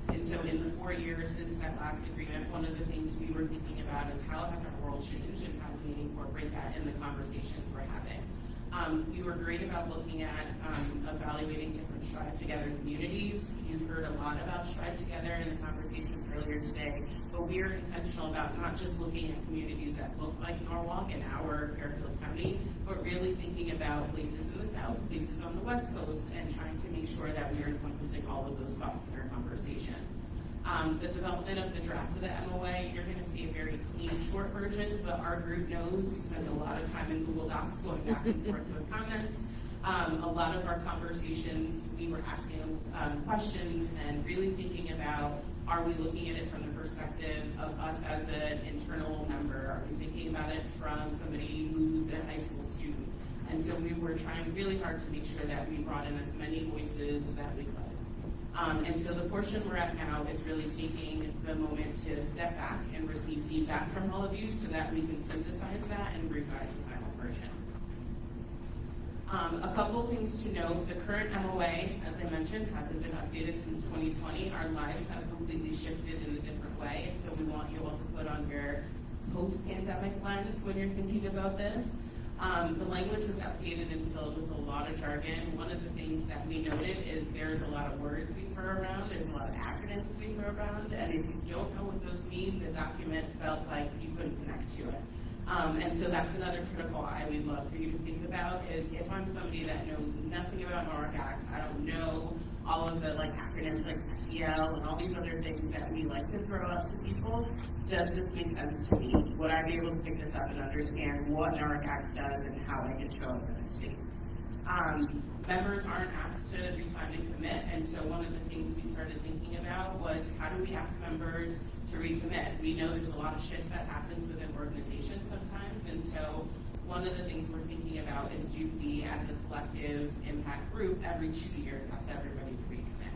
and so in the 4 years since that last agreement, one of the things we were thinking about is how has our world changed and how can we incorporate that in the conversations we're having. We were great about looking at evaluating different Strive Together communities. You've heard a lot about Strive Together in the conversations earlier today, but we are intentional about not just looking at communities that look like Norwalk and our Fairfield County, but really thinking about places in the South, places on the West Coast, and trying to make sure that we are encompassing all of those thoughts in our conversation. The development of the draft of the MOA, you're going to see a very clean, short version, but our group knows we spend a lot of time in Google Docs going back and forth with comments. A lot of our conversations, we were asking questions and really thinking about, are we looking at it from the perspective of us as an internal member? Are we thinking about it from somebody who's a high school student? And so we were trying really hard to make sure that we brought in as many voices that we could. And so the portion we're at now is really taking the moment to step back and receive feedback from all of you so that we can synthesize that and revise the final version. A couple things to note, the current MOA, as I mentioned, hasn't been updated since 2020. Our lives have completely shifted in a different way, and so we want you all to put on your post-pandemic lens when you're thinking about this. The language was outdated and filled with a lot of jargon. One of the things that we noted is there's a lot of words we throw around, there's a lot of acronyms we throw around, and if you don't know what those mean, the document felt like you couldn't connect to it. And so that's another critical eye we'd love for you to think about is if I'm somebody that knows nothing about NORC Acts, I don't know all of the acronyms like SEL and all these other things that we like to throw out to people, does this make sense to me? Would I be able to pick this up and understand what NORC Acts does and how I can show up in a space? Members aren't asked to resign and commit, and so one of the things we started thinking about was how do we ask members to recommit? We know there's a lot of shift that happens within organizations sometimes, and so one of the things we're thinking about is do we, as a collective impact group, every 2 years ask everybody to recommit.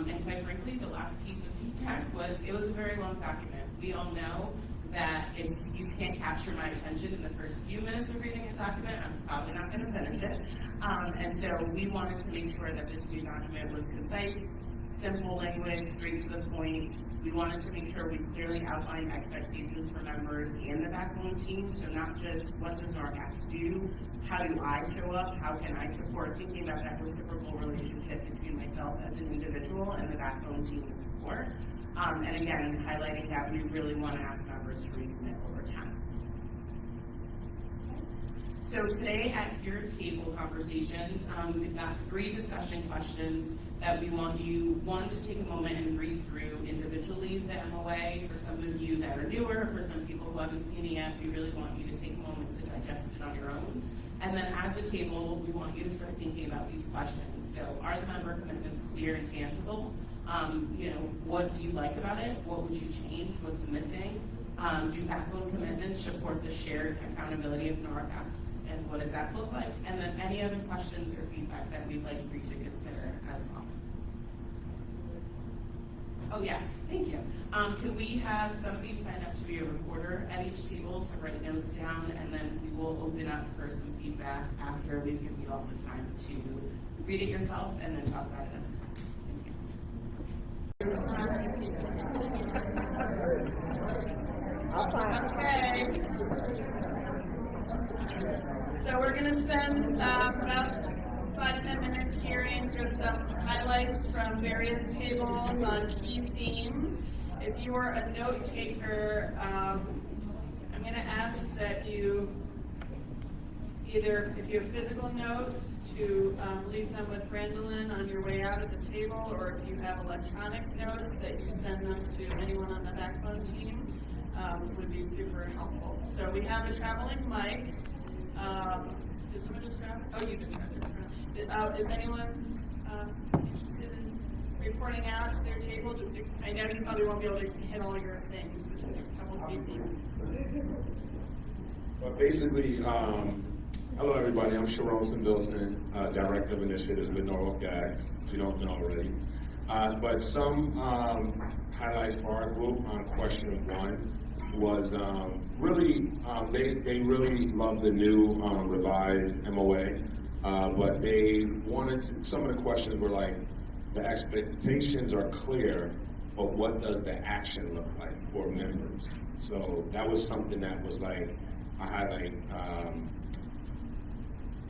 And quite frankly, the last piece of feedback was it was a very long document. We all know that if you can't capture my attention in the first few minutes of reading a document, I'm probably not going to finish it. And so we wanted to make sure that this new document was concise, simple language, straight to the point. We wanted to make sure we clearly outlined expectations for members and the backbone team. So not just what does NORC Acts do, how do I show up, how can I support, thinking about that reciprocal relationship between myself as an individual and the backbone team and support. And again, highlighting that we really want to ask members to recommit over time. So today at your table conversations, we've got 3 discussion questions that we want you, one, to take a moment and read through individually the MOA. For some of you that are newer, for some people who haven't seen it yet, we really want you to take a moment to digest it on your own. And then as a table, we want you to start thinking about these questions. So are the member commitments clear and tangible? What do you like about it? What would you change? What's missing? Do backbone commitments support the shared accountability of NORC Acts? And what does that look like? And then any other questions or feedback that we'd like for you to consider as well. Oh yes, thank you. Can we have somebody sign up to be a reporter at each table to write notes down, and then we will open up for some feedback after we've given you all some time to read it yourself and then talk about it as a group. Okay. So we're going to spend about 5-10 minutes hearing just some highlights from various tables on key themes. If you are a note taker, I'm going to ask that you either, if you have physical notes, to leave them with Brandolyn on your way out of the table, or if you have electronic notes, that you send them to anyone on the backbone team, would be super helpful. So we have a traveling mic. Did someone just grab it? Oh, you just grabbed it. Is anyone interested in reporting out their table? I know you probably won't be able to hit all your things, so just a couple of key things. Well, basically, hello everybody, I'm Sharon Sindilson, Director of Initiatives with NORC Acts, if you don't know already. But some highlights for our group on question 1 was really, they really love the new revised MOA, but they wanted to, some of the questions were like, the expectations are clear, but what does the action look like for members? So that was something that was like a highlight.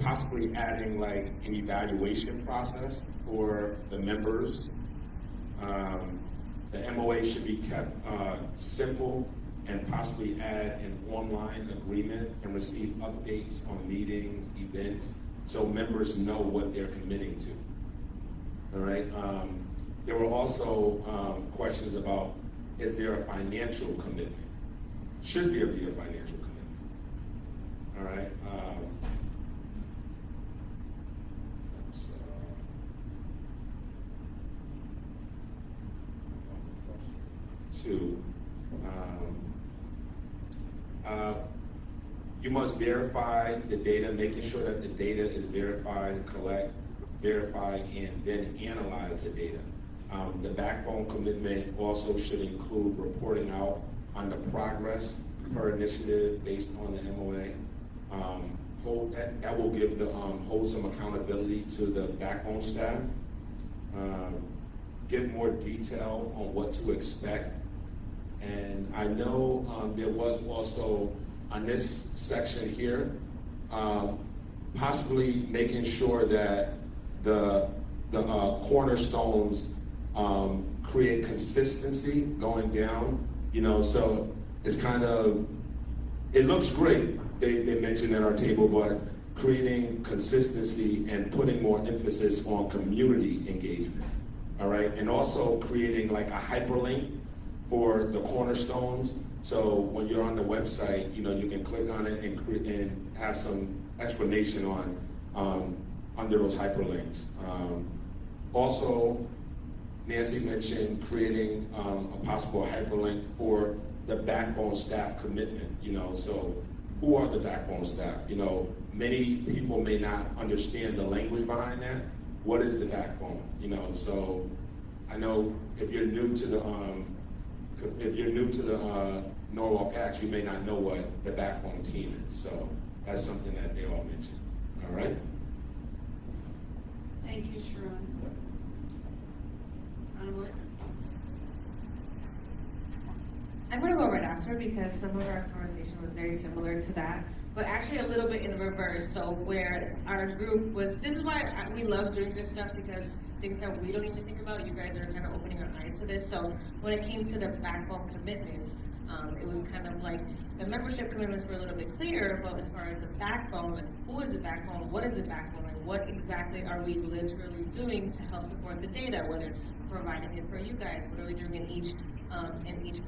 Possibly adding like an evaluation process for the members. The MOA should be kept simple and possibly add an online agreement and receive updates on meetings, events, so members know what they're committing to. All right. There were also questions about, is there a financial commitment? Should there be a financial commitment? All right. You must verify the data, making sure that the data is verified, collect, verify, and then analyze the data. The backbone commitment also should include reporting out on the progress per initiative based on the MOA. That will give the hold some accountability to the backbone staff. Give more detail on what to expect. And I know there was also on this section here, possibly making sure that the cornerstones create consistency going down, so it's kind of, it looks great, they mentioned at our table, but creating consistency and putting more emphasis on community engagement, all right? And also creating like a hyperlink for the cornerstones. So when you're on the website, you can click on it and have some explanation on under those hyperlinks. Also, Nancy mentioned creating a possible hyperlink for the backbone staff commitment, so who are the backbone staff? Many people may not understand the language behind that. What is the backbone? So I know if you're new to the Norwalk Acts, you may not know what the backbone team is. So that's something that they all mentioned. All right. Thank you, Sharon. I'm going to go right after because some of our conversation was very similar to that, but actually a little bit in reverse. So where our group was, this is why we love doing this stuff, because things that we don't even think about, you guys are kind of opening our eyes to this. So when it came to the backbone commitments, it was kind of like the membership commitments were a little bit clearer, but as far as the backbone, like who is the backbone, what is the backbone, and what exactly are we literally doing to help support the data, whether it's providing it for you guys, what are we doing in each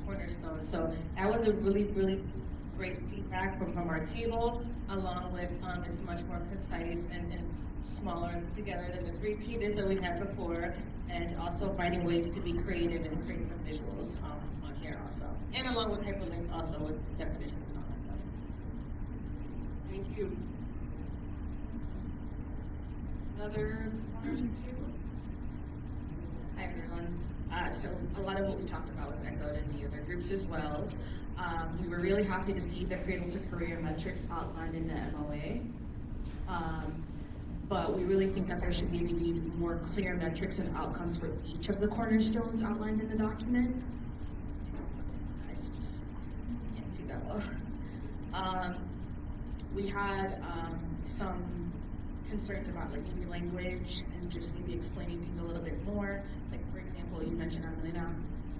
cornerstone. So that was a really, really great feedback from our table, along with it's much more concise and smaller together than the 3 pages that we had before, and also finding ways to be creative and create some visuals on here also. And along with hyperlinks also with definitions and all that stuff. Thank you. Other corners and tables? Hi everyone. So a lot of what we talked about was echoed in the other groups as well. We were really happy to see the Cradle to Career metrics outlined in the MOA. But we really think that there should maybe be more clear metrics and outcomes for each of the cornerstones outlined in the document. I just can't see that well. We had some concerns about like maybe language and just maybe explaining things a little bit more. Like for example, you mentioned Armelina,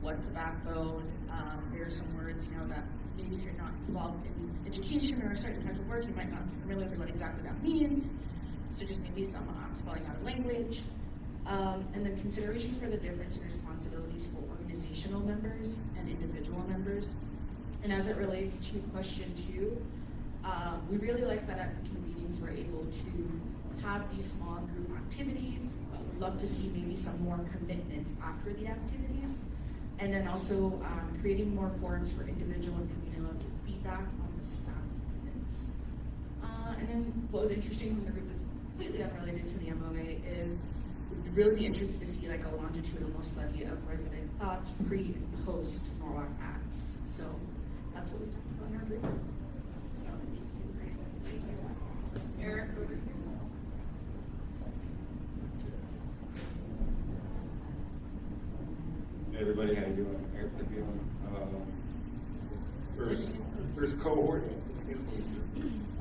what's the backbone? There are some words, that maybe if you're not involved in education or a certain type of work, you might not be familiar with what exactly that means. So just maybe some spelling out of language. And then consideration for the difference in responsibilities for organizational members and individual members. And as it relates to question 2, we really like that at the convenings we're able to have these small group activities. We'd love to see maybe some more commitments after the activities. And then also creating more forums for individual and communal feedback on the staff commitments. And then what was interesting when the group is completely unrelated to the MOA is we'd really be interested to see like a longitudinal study of resident thoughts pre and post Norwalk Acts. So that's what we talked about in our group. So interesting, great. Thank you. Eric, over here. Hey everybody, how you doing? Eric Flippio, first cohort influencer.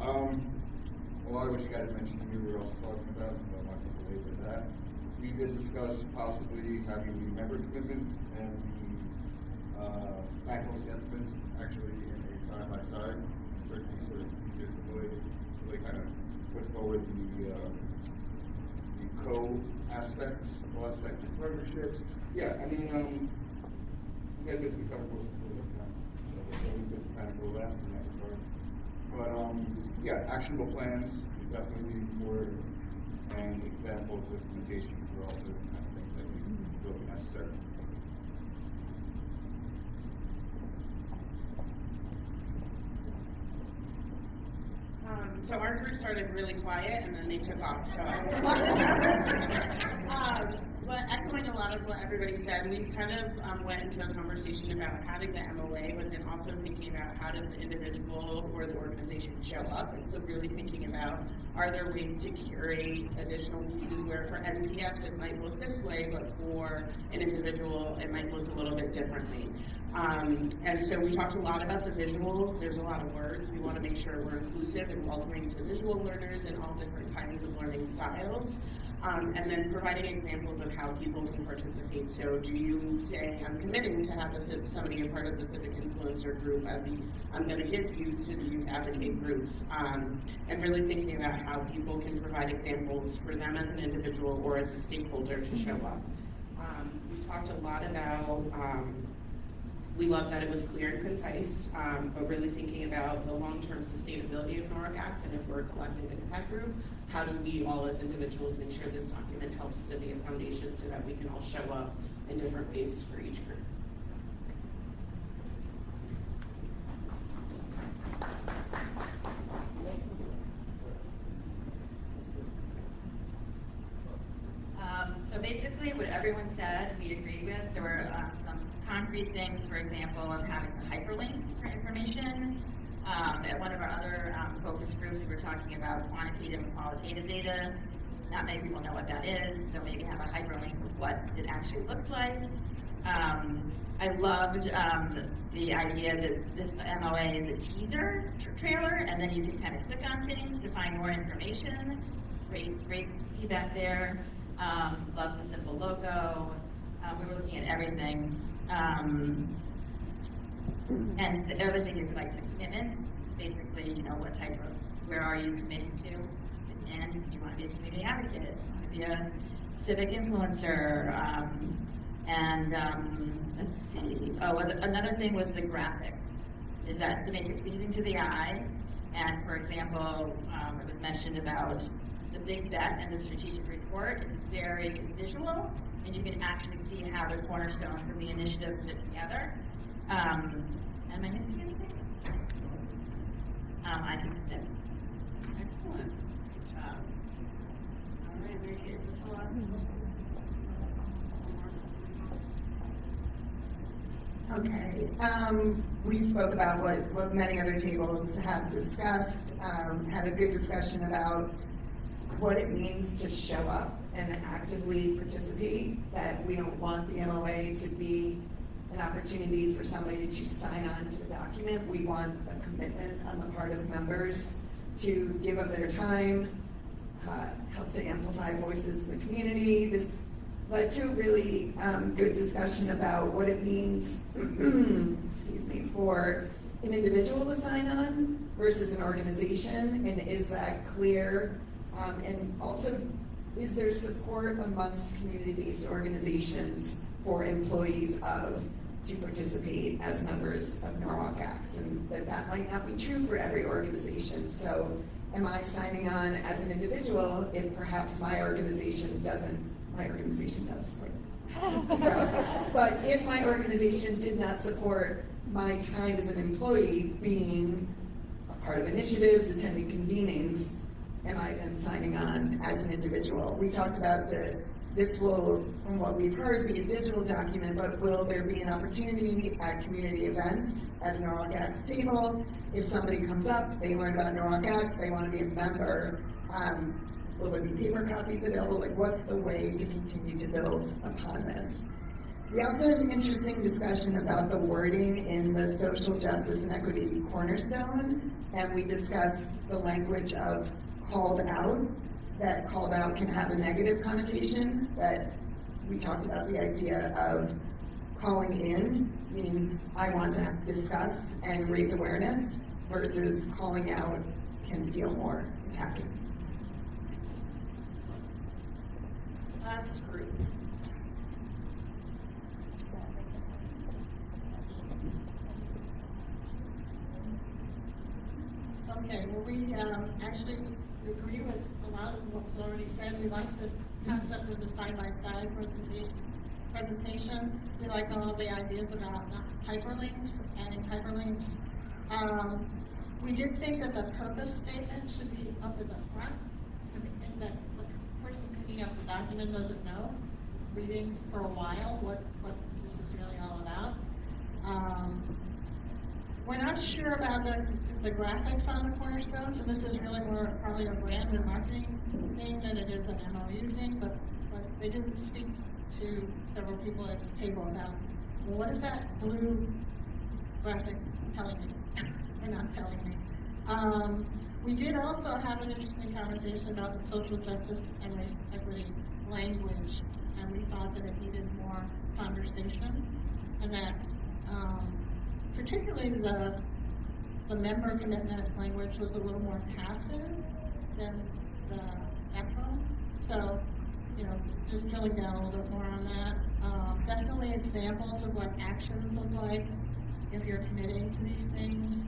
A lot of what you guys mentioned we were also talking about, so I'm not going to belabor that. We did discuss possibly having the member commitments and the backbone statements actually in a side-by-side, for it to be sort of easier to really kind of put forward the co-aspects of all sector partnerships. Yeah, I mean, we had this covered most of the time, so it's always good to kind of go less in that regard. But yeah, actionable plans would definitely need more, and examples of implementation are also the kind of things that we feel are necessary. So our group started really quiet and then they took off. So, but echoing a lot of what everybody said, we kind of went into a conversation about having the MOA, but then also thinking about how does the individual or the organization show up, and so really thinking about are there ways to curate additional pieces where for NPS it might look this way, but for an individual it might look a little bit differently. And so we talked a lot about the visuals. There's a lot of words. We want to make sure we're inclusive and welcoming to visual learners and all different kinds of learning styles. And then providing examples of how people can participate. So do you say, I'm committing to have somebody a part of the civic influencer group I'm going to give youth to the youth advocate groups, and really thinking about how people can provide examples for them as an individual or as a stakeholder to show up. We talked a lot about, we love that it was clear and concise, but really thinking about the long-term sustainability of NORC Acts, and if we're a collective impact group, how do we all as individuals make sure this document helps to be a foundation so that we can all show up in different ways for each group. So basically what everyone said we agreed with. There were some concrete things, for example, of having the hyperlinks for information. At one of our other focus groups, we were talking about quantitative and qualitative data. Not many people know what that is, so maybe have a hyperlink of what it actually looks like. I loved the idea that this MOA is a teaser trailer, and then you can kind of click on things to find more information. Great feedback there. Love the simple logo. We were looking at everything. And the other thing is like the commitments. It's basically, what type of, where are you committing to? And do you want to be a community advocate? Do you want to be a civic influencer? Let's see. Oh, another thing was the graphics. Is that to make it pleasing to the eye? And for example, it was mentioned about the big bet and the strategic report is very visual, and you can actually see how the cornerstones and the initiatives fit together. Am I missing anything? I think that's it. Excellent. Good job. All right, Mary Kay, is this the last? Okay. We spoke about what many other tables have discussed, had a good discussion about what it means to show up and actively participate, that we don't want the MOA to be an opportunity for somebody to sign on to a document. We want a commitment on the part of members to give up their time, help to amplify voices in the community. This led to a really good discussion about what it means, excuse me, for an individual to sign on versus an organization, and is that clear? And also, is there support amongst community-based organizations for employees to participate as members of Norwalk Acts? And that might not be true for every organization. So am I signing on as an individual if perhaps my organization does support but if my organization did not support my time as an employee being a part of initiatives, attending convenings, am I then signing on as an individual? We talked about this will, from what we've heard, be a digital document, but will there be an opportunity at community events at a Norwalk Acts table? If somebody comes up, they learn about Norwalk Acts, they want to be a member, will there be paper copies available? Like, what's the way to continue to build upon this? We also had an interesting discussion about the wording in the social justice and equity cornerstone, and we discussed the language of called out. That called out can have a negative connotation, that we talked about the idea of calling in means I want to discuss and raise awareness, versus calling out can feel more attacking. Last group. Okay, well, we actually agree with a lot of what was already said. We like the concept of the side-by-side presentation. We like all the ideas about hyperlinks, adding hyperlinks. We did think that the purpose statement should be up at the front. And that the person picking up the document doesn't know, reading for a while, what this is really all about. We're not sure about the graphics on the cornerstone, so this is really more probably a brand and marketing thing than it is an MOU thing, but they did speak to several people at the table about, well, what is that blue graphic telling me, or not telling me. We did also have an interesting conversation about the social justice and race equity language, and we thought that it needed more conversation, and that particularly the member commitment language was a little more passive than the ECHO. So, just drilling down a little bit more on that. Definitely examples of what actions look like if you're committing to these things.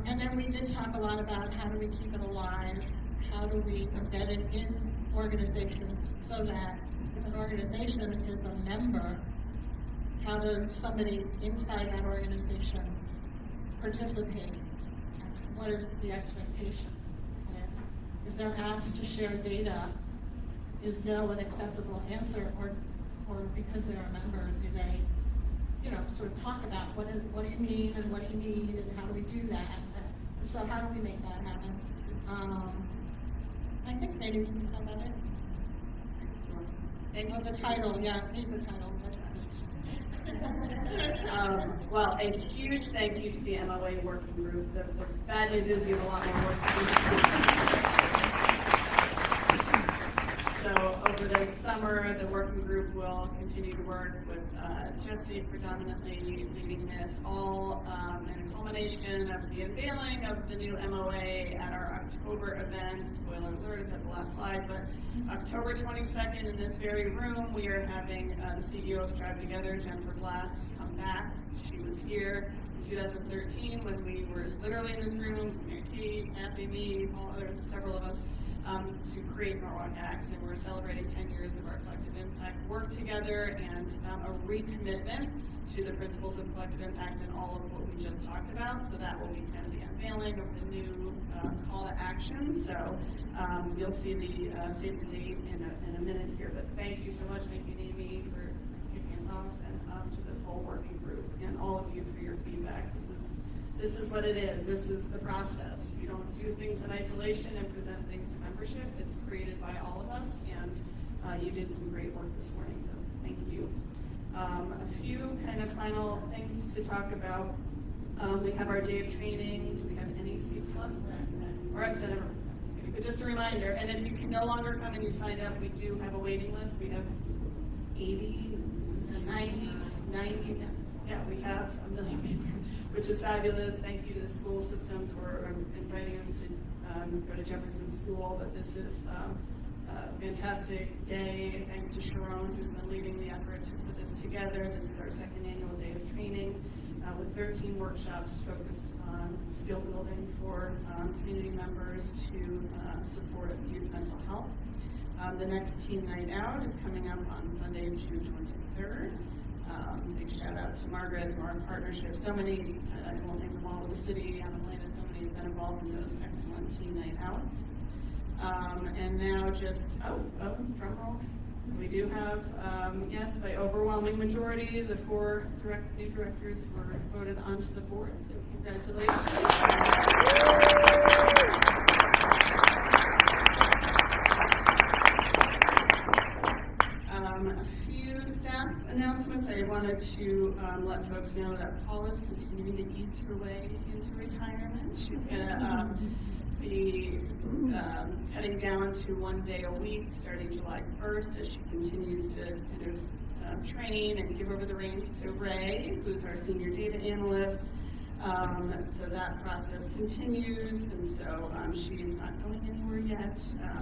And then we did talk a lot about how do we keep it alive, how do we embed it in organizations so that if an organization is a member, how does somebody inside that organization participate? What is the expectation? And if they're asked to share data, is no an acceptable answer, or because they're a member, do they, sort of talk about what do you mean and what do you need and how do we do that? So how do we make that happen? I think maybe that's about it. And the title, yeah, it needs a title. Well, a huge thank you to the MOA working group. The bad news is you have a lot more work to do. So over the summer, the working group will continue to work with Jesse predominantly leading this, all in culmination of the unveiling of the new MOA at our October event. Spoiler alert, it's at the last slide, but October 22nd in this very room, we are having the CEO of Strive Together, Jennifer Glass, come back. She was here in 2013 when we were literally in this room, Mary Kate, Kathy, me, Paul, others, several of us, to create Norwalk Acts, and we're celebrating 10 years of our collective impact work together and a recommitment to the principles of collective impact and all of what we just talked about. So that will be kind of the unveiling of the new call to action. So you'll see the save the date in a minute here. But thank you so much. Thank you, Amy, for kicking us off, and to the full working group and all of you for your feedback. This is what it is. This is the process. We don't do things in isolation and present things to membership. It's created by all of us, and you did some great work this morning, so thank you. A few kind of final things to talk about. We have our day of training. Do we have any seats left? Or I said, but just a reminder, and if you can no longer come and you signed up, we do have a waiting list. We have 80, 90, yeah, we have a million people, which is fabulous. Thank you to the school system for inviting us to go to Jefferson School, but this is a fantastic day. Thanks to Sharon, who's been leading the effort to put this together. This is our second annual day of training with 13 workshops focused on skill building for community members to support youth mental health. The next team night out is coming up on Sunday, June 23rd. Big shout out to Margaret for our partnership. So many, I won't name them all, the city, Atlanta, so many have been involved in those excellent team night outs. And now just, drum roll. We do have, yes, by overwhelming majority, the 4 new directors were voted onto the board, so congratulations. A few staff announcements. I wanted to let folks know that Paul is continuing to ease her way into retirement. She's going to be cutting down to 1 day a week starting July 1st as she continues to kind of train and give over the reins to Ray, who's our senior data analyst. So that process continues, and so she's not going anywhere yet,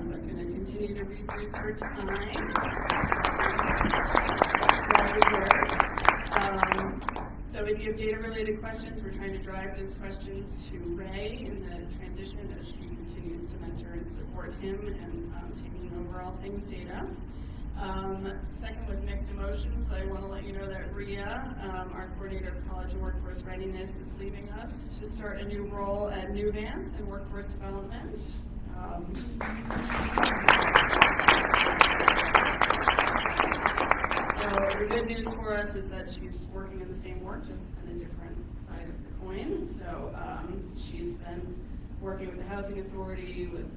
but going to continue to reduce her time. So if you have data-related questions, we're trying to drive those questions to Ray in the transition as she continues to mentor and support him and taking over all things data. Second, with mixed emotions, I want to let you know that Rhea, our coordinator of college and workforce readiness, is leaving us to start a new role at New Vance in workforce development. So the good news for us is that she's working in the same work, just on a different side of the coin. So she's been working with the Housing Authority, with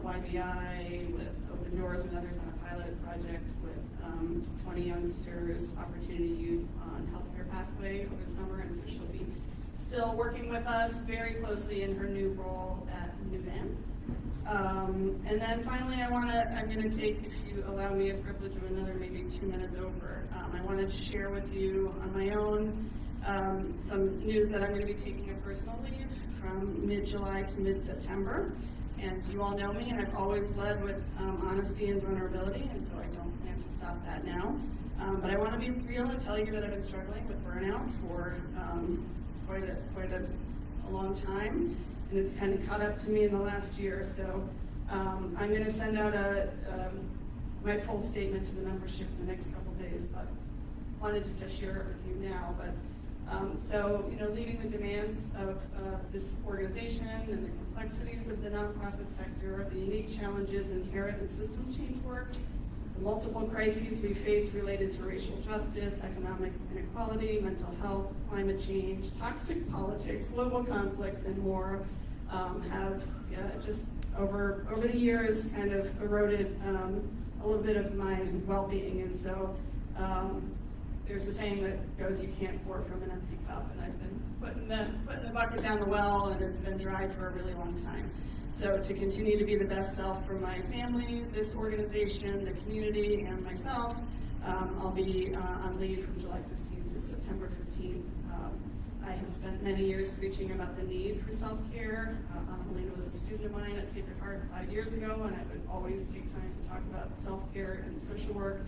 YBI, with Open Doors and others on a pilot project with 20 youngsters, Opportunity Youth on Healthcare Pathway over the summer, and so she'll be still working with us very closely in her new role at New Vance. And then finally, I'm going to take, if you allow me a privilege of another maybe 2 minutes over, I wanted to share with you on my own some news that I'm going to be taking a personal leave from mid-July to mid-September. And you all know me, and I've always led with honesty and vulnerability, and so I don't plan to stop that now. But I want to be real and tell you that I've been struggling with burnout for quite a long time, and it's kind of caught up to me in the last year. So I'm going to send out my full statement to the membership in the next couple days, but wanted to just share it with you now. But so, leaving the demands of this organization and the complexities of the nonprofit sector, the unique challenges inherent in systems change work, the multiple crises we face related to racial justice, economic inequality, mental health, climate change, toxic politics, global conflicts, and more, have just over the years kind of eroded a little bit of my well-being. And so there's a saying that goes, you can't pour from an empty cup, and I've been putting the bucket down the well, and it's been dry for a really long time. So to continue to be the best self for my family, this organization, the community, and myself, I'll be on leave from July 15th to September 15th. I have spent many years preaching about the need for self-care. Melina was a student of mine at Sacred Heart 5 years ago, and I would always take time to talk about self-care and social work.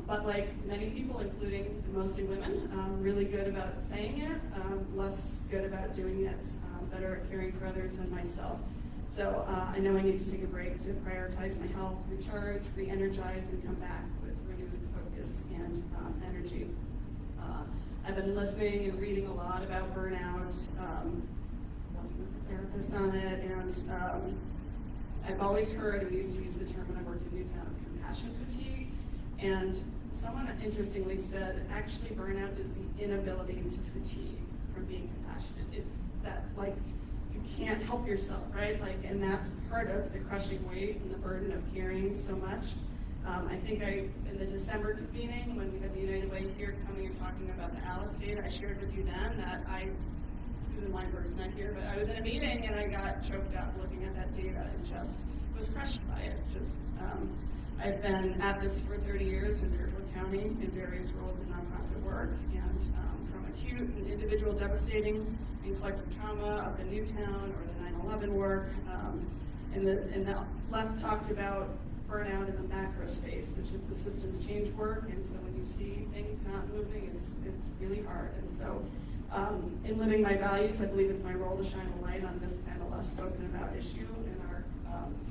But like many people, including mostly women, really good about saying it, less good about doing it, better at caring for others than myself. So I know I need to take a break to prioritize my health, recharge, re-energize, and come back with renewed focus and energy. I've been listening and reading a lot about burnout, working with a therapist on it, and I've always heard, and used to use the term when I worked in Newtown, compassion fatigue. And someone interestingly said, actually, burnout is the inability to fatigue from being compassionate. It's that, like, you can't help yourself, right? And that's part of the crushing weight and the burden of carrying so much. I think in the December convening, when we had the United Way here coming and talking about the ALICE data, I shared with you then that Susan Weinberg's not here, but I was in a meeting and I got choked up looking at that data and just was crushed by it. I've been at this for 30 years in Fairfield County in various roles in nonprofit work, and from acute and individual devastating and collective trauma up in Newtown, or the 9/11 work, and the less talked about burnout in the macro space, which is the systems change work. And so when you see things not moving, it's really hard. And so in living my values, I believe it's my role to shine a light on this kind of less spoken about issue in our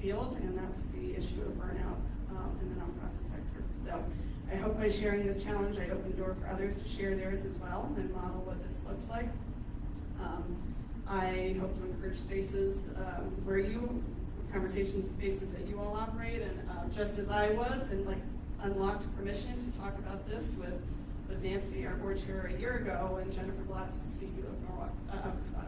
field, and that's the issue of burnout in the nonprofit sector. So I hope by sharing this challenge, I open the door for others to share theirs as well and model what this looks like. I hope to encourage spaces conversation spaces that you all operate, and just as I was, and unlocked permission to talk about this with Nancy, our board chair, a year ago, when Jennifer Blatz, the CEO of Norwalk,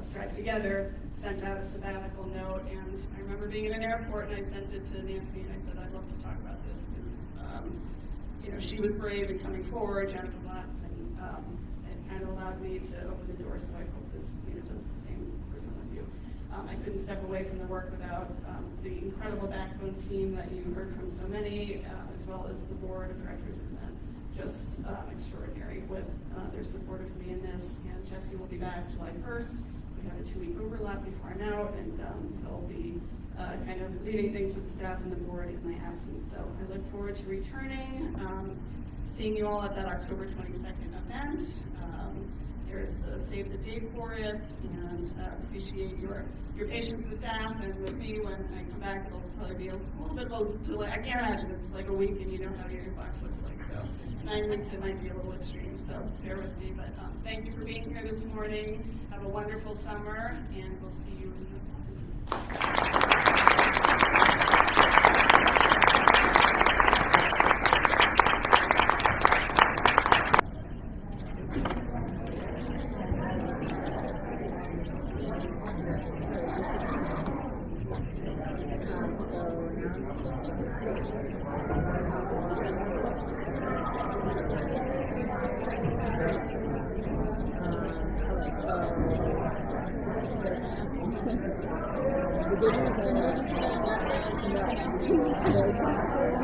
Strive Together, sent out a sabbatical note. And I remember being in an airport, and I sent it to Nancy, and I said, I'd love to talk about this, because she was brave in coming forward, Jennifer Blatz, and it kind of allowed me to open the door. So I hope this does the same for some of you. I couldn't step away from the work without the incredible backbone team that you heard from so many, as well as the board of directors has been just extraordinary with their support of me in this. And Jesse will be back July 1st. We have a 2-week overlap before I'm out, and he'll be kind of leading things with the staff and the board in my absence. So I look forward to returning, seeing you all at that October 22nd event. There's the save the date for it, and appreciate your patience with staff and with me. When I come back, it'll probably be a little bit of a delay. I can't imagine it's like a week and you know how your inbox looks like. So 9 weeks, it might be a little extreme, so bear with me. But thank you for being here this morning. Have a wonderful summer, and we'll see you in the fall. The good news is,